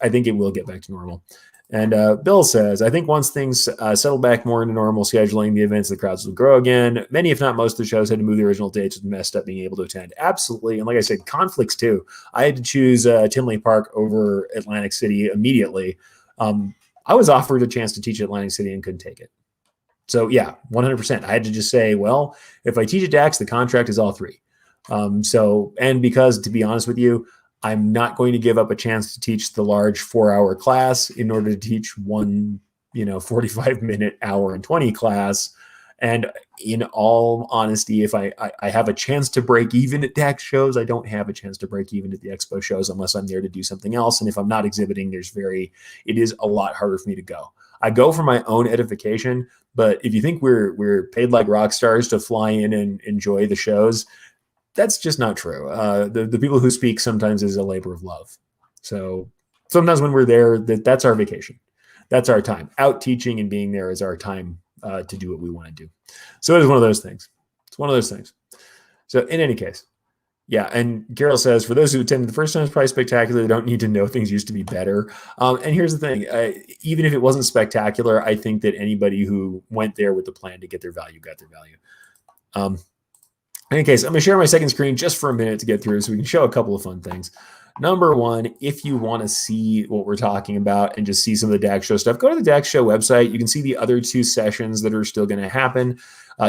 I think it will get back to normal. And Bill says, I think once things settle back more into normal scheduling, the events, the crowds will grow again. Many, if not most of the shows had to move the original dates with messed up being able to attend. Absolutely. And like I said, conflicts too. I had to choose Tinley Park over Atlantic City immediately. I was offered a chance to teach at Atlantic City and couldn't take it. So yeah, 100%. I had to just say, well, if I teach at DAX, the contract is all 3. And because, to be honest with you, I'm not going to give up a chance to teach the large 4-hour class in order to teach one, 45-minute, hour and 20 class. And in all honesty, if I have a chance to break even at DAX shows, I don't have a chance to break even at the Expo shows unless I'm there to do something else. And if I'm not exhibiting, it is a lot harder for me to go. I go for my own edification, but if you think we're paid like rock stars to fly in and enjoy the shows, that's just not true. The people who speak sometimes is a labor of love. So sometimes when we're there, that's our vacation. That's our time. Out teaching and being there is our time to do what we want to do. So it is one of those things. It's one of those things. So in any case, yeah. And Carol says, for those who attended the first time, it's probably spectacular. They don't need to know things used to be better. And here's the thing. Even if it wasn't spectacular, I think that anybody who went there with the plan to get their value got their value. In any case, I'm going to share my second screen just for a minute to get through so we can show a couple of fun things. Number one, if you want to see what we're talking about and just see some of the DAX Show stuff, go to the DAX Show website. You can see the other 2 sessions that are still going to happen.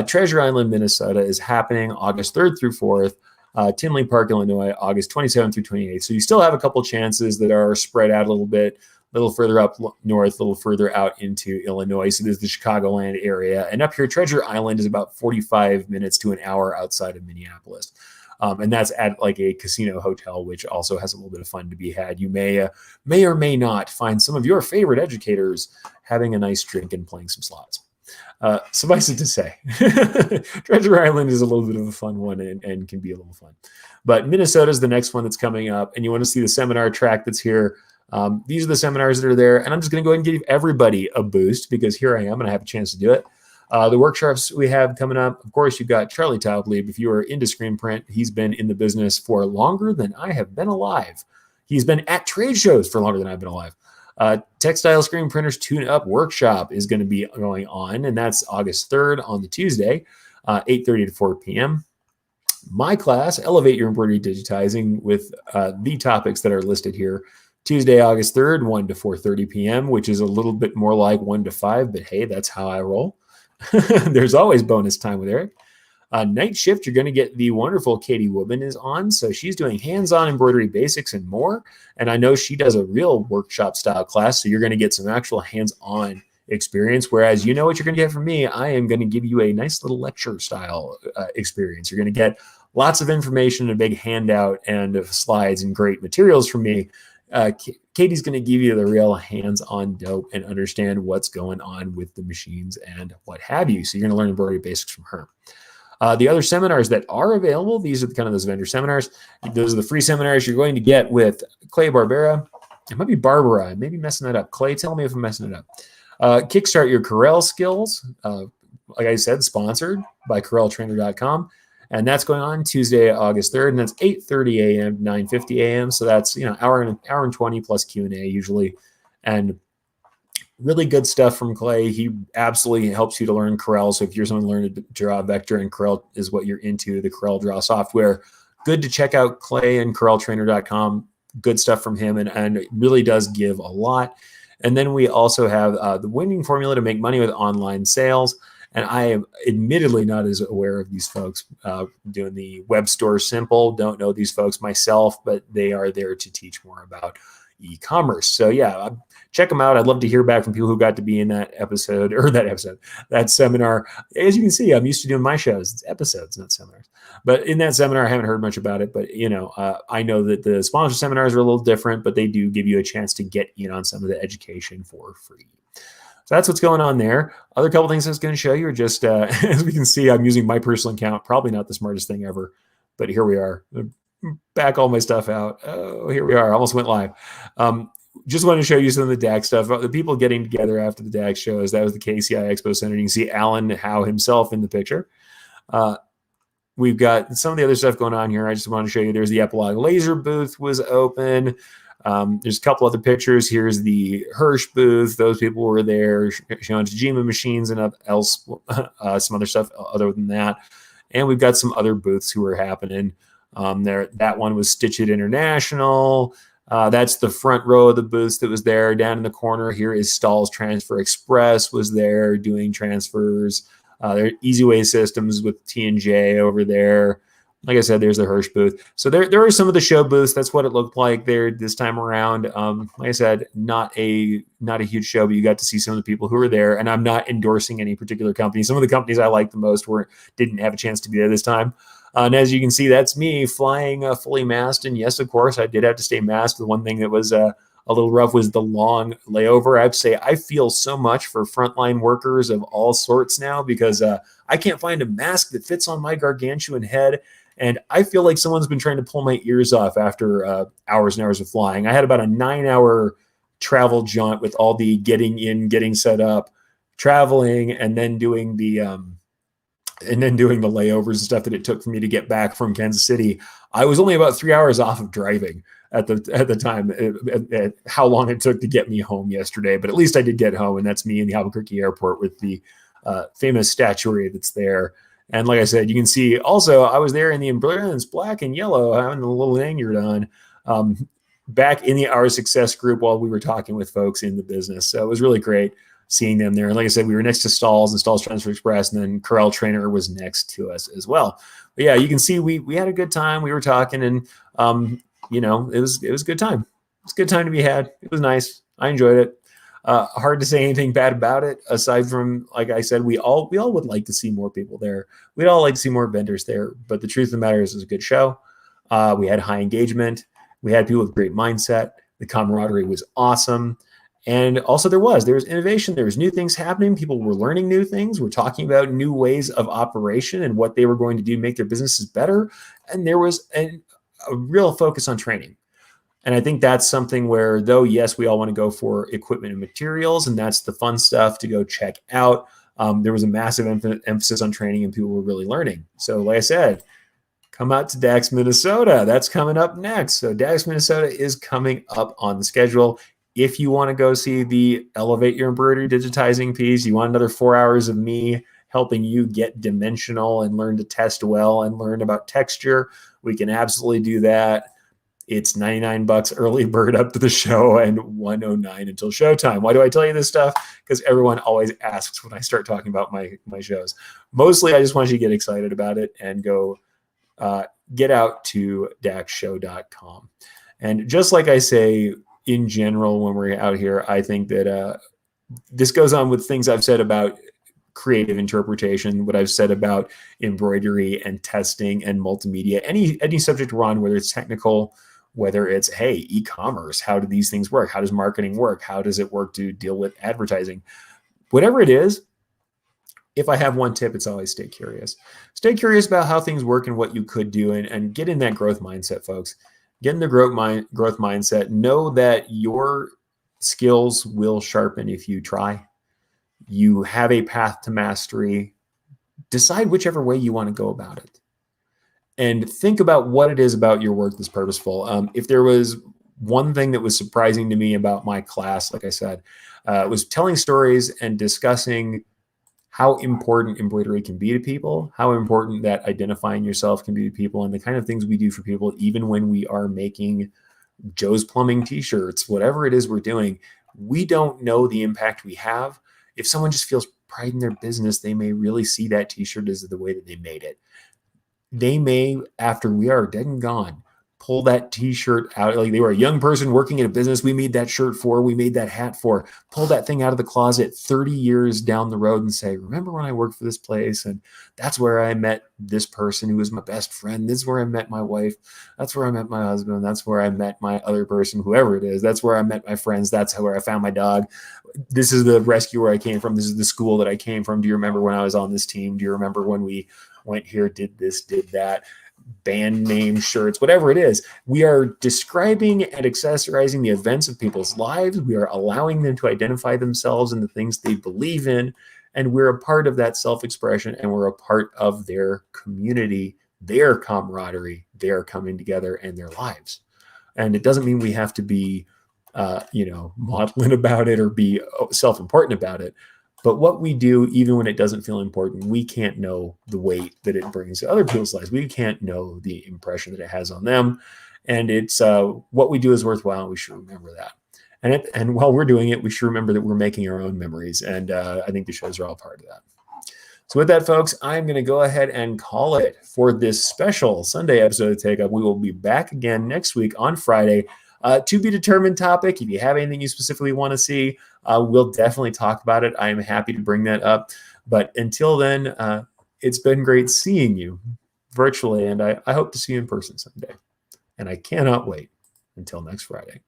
Treasure Island, Minnesota is happening August 3rd through 4th. Tinley Park, Illinois, August 27th through 28th. So you still have a couple chances that are spread out a little bit, a little further up north, a little further out into Illinois. So there's the Chicagoland area. And up here, Treasure Island is about 45 minutes to an hour outside of Minneapolis. And that's at like a casino hotel, which also has a little bit of fun to be had. You may or may not find some of your favorite educators having a nice drink and playing some slots. Suffice it to say, Treasure Island is a little bit of a fun one and can be a little fun. But Minnesota is the next one that's coming up, and you want to see the seminar track that's here. These are the seminars that are there, and I'm just going to go ahead and give everybody a boost because here I am and I have a chance to do it. The workshops we have coming up, of course, you've got Charlie Taubleib. If you are into screen print, he's been in the business for longer than I have been alive. He's been at trade shows for longer than I've been alive. Textile Screen Printers Tune-Up Workshop is going to be going on, and that's August 3rd on the Tuesday, 8:30 to 4 p.m. My class, Elevate Your Embroidery Digitizing, with the topics that are listed here. Tuesday, August 3rd, 1 to 4:30 p.m., which is a little bit more like 1 to 5, but hey, that's how I roll. There's always bonus time with Erich. Night shift, you're going to get the wonderful Katie Woodman is on. So she's doing hands-on embroidery basics and more. And I know she does a real workshop style class. So you're going to get some actual hands-on experience. Whereas you know what you're going to get from me. I am going to give you a nice little lecture style experience. You're going to get lots of information, a big handout and slides and great materials from me. Katie's going to give you the real hands-on dope and understand what's going on with the machines and what have you. So you're going to learn embroidery basics from her. The other seminars that are available, these are kind of those vendor seminars. Those are the free seminars you're going to get with Clay Barbera. It might be Barbara. I may be messing that up. Clay, tell me if I'm messing it up. Kickstart Your Corel Skills. Like I said, sponsored by CorelTrainer.com. And that's going on Tuesday, August 3rd, and that's 8:30 a.m. to 9:50 a.m. So that's, hour and 20 plus Q&A usually. And really good stuff from Clay. He absolutely helps you to learn Corel. So if you're someone learning to draw vector and Corel is what you're into, the Corel Draw software, good to check out Clay and CorelTrainer.com. Good stuff from him, and it really does give a lot. And then we also have the winning formula to make money with online sales. And I am admittedly not as aware of these folks doing the web store simple. Don't know these folks myself, but they are there to teach more about e-commerce. So yeah, check them out. I'd love to hear back from people who got to be in that seminar. As you can see, I'm used to doing my shows. It's episodes, not seminars. But in that seminar, I haven't heard much about it. But I know that the sponsor seminars are a little different, but they do give you a chance to get in on some of the education for free. So that's what's going on there. Other couple things I was going to show you are just, as we can see, I'm using my personal account. Probably not the smartest thing ever, but here we are. Back all my stuff out. Oh, here we are. Almost went live. Just wanted to show you some of the DAX stuff. The people getting together after the DAX shows. That was the KCI Expo Center. You can see Alan Howe himself in the picture. We've got some of the other stuff going on here. I just want to show you. There's the Epilogue Laser booth was open. There's a couple other pictures. Here's the Hirsch booth. Those people were there showing Tajima machines and else, some other stuff other than that. And we've got some other booths who are happening. That one was Stitch It International. That's the front row of the booths that was there. Down in the corner here is Stahl's Transfer Express was there doing transfers. There Easy Way Systems with T&J over there. Like I said, there's the Hirsch booth. So there are some of the show booths. That's what it looked like there this time around. Like I said, not a huge show, but you got to see some of the people who were there. And I'm not endorsing any particular company. Some of the companies I like the most didn't have a chance to be there this time. And as you can see, that's me flying fully masked. And yes, of course, I did have to stay masked. The one thing that was a little rough was the long layover. I have to say, I feel so much for frontline workers of all sorts now because I can't find a mask that fits on my gargantuan head. And I feel like someone's been trying to pull my ears off after hours and hours of flying. I had about a 9-hour travel jaunt with all the getting in, getting set up, traveling, and then doing the layovers and stuff that it took for me to get back from Kansas City. I was only about 3 hours off of driving at the time, at how long it took to get me home yesterday. But at least I did get home, and that's me in the Albuquerque airport with the famous statuary that's there. And like I said, you can see also I was there in the embroidery black and yellow, having a little lanyard on, back in the Our Success group while we were talking with folks in the business. So it was really great. seeing them there. And like I said, we were next to Stalls and Stalls Transfer Express, and then Corral Trainer was next to us as well. But yeah, you can see we had a good time. We were talking, and it was a good time. It was a good time to be had. It was nice. I enjoyed it. Hard to say anything bad about it, aside from, like I said, we all would like to see more people there. We'd all like to see more vendors there. But the truth of the matter is, it was a good show. We had high engagement. We had people with great mindset. The camaraderie was awesome. And also there was innovation. There was new things happening. People were learning new things. We're talking about new ways of operation and what they were going to do to make their businesses better. And there was a real focus on training. And I think that's something where, though, yes, we all want to go for equipment and materials, and that's the fun stuff to go check out. There was a massive emphasis on training, and people were really learning. So like I said, come out to DAX Minnesota. That's coming up next. So DAX Minnesota is coming up on the schedule. If you want to go see the Elevate Your Embroidery digitizing piece, you want another 4 hours of me helping you get dimensional and learn to test well and learn about texture, we can absolutely do that. It's $99 early bird up to the show and $109 until showtime. Why do I tell you this stuff? Because everyone always asks when I start talking about my shows. Mostly, I just want you to get excited about it and go get out to daxshow.com. And just like I say, in general, when we're out here, I think that this goes on with things I've said about creative interpretation, what I've said about embroidery and testing and multimedia, any subject we're on, whether it's technical, whether it's, hey, e-commerce, how do these things work? How does marketing work? How does it work to deal with advertising? Whatever it is, if I have one tip, it's always stay curious. Stay curious about how things work and what you could do, and get in that growth mindset, folks. Get in the growth mindset. Know that your skills will sharpen if you try. You have a path to mastery. Decide whichever way you want to go about it. And think about what it is about your work that's purposeful. If there was one thing that was surprising to me about my class, like I said, was telling stories and discussing how important embroidery can be to people, how important that identifying yourself can be to people, and the kind of things we do for people, even when we are making Joe's Plumbing t-shirts, whatever it is we're doing, we don't know the impact we have. If someone just feels pride in their business, they may really see that t-shirt as the way that they made it. They may, after we are dead and gone, pull that t-shirt out. Like they were a young person working in a business we made that shirt for, we made that hat for, pull that thing out of the closet 30 years down the road and say, remember when I worked for this place? And that's where I met this person who was my best friend. This is where I met my wife. That's where I met my husband. That's where I met my other person, whoever it is. That's where I met my friends. That's where I found my dog. This is the rescue where I came from. This is the school that I came from. Do you remember when I was on this team? Do you remember when we went here, did this, did that? Band name shirts, whatever it is. We are describing and accessorizing the events of people's lives. We are allowing them to identify themselves in the things they believe in. And we're a part of that self-expression, and we're a part of their community, their camaraderie, their coming together, and their lives. And it doesn't mean we have to be, maudlin about it or be self-important about it. But what we do, even when it doesn't feel important, we can't know the weight that it brings to other people's lives. We can't know the impression that it has on them. And it's what we do is worthwhile, and we should remember that. And while we're doing it, we should remember that we're making our own memories. And I think the shows are all part of that. So with that, folks, I'm going to go ahead and call it for this special Sunday episode of Takeup. We will be back again next week on Friday. To be determined topic. If you have anything you specifically want to see, we'll definitely talk about it. I am happy to bring that up. But until then, it's been great seeing you virtually, and I hope to see you in person someday. And I cannot wait until next Friday.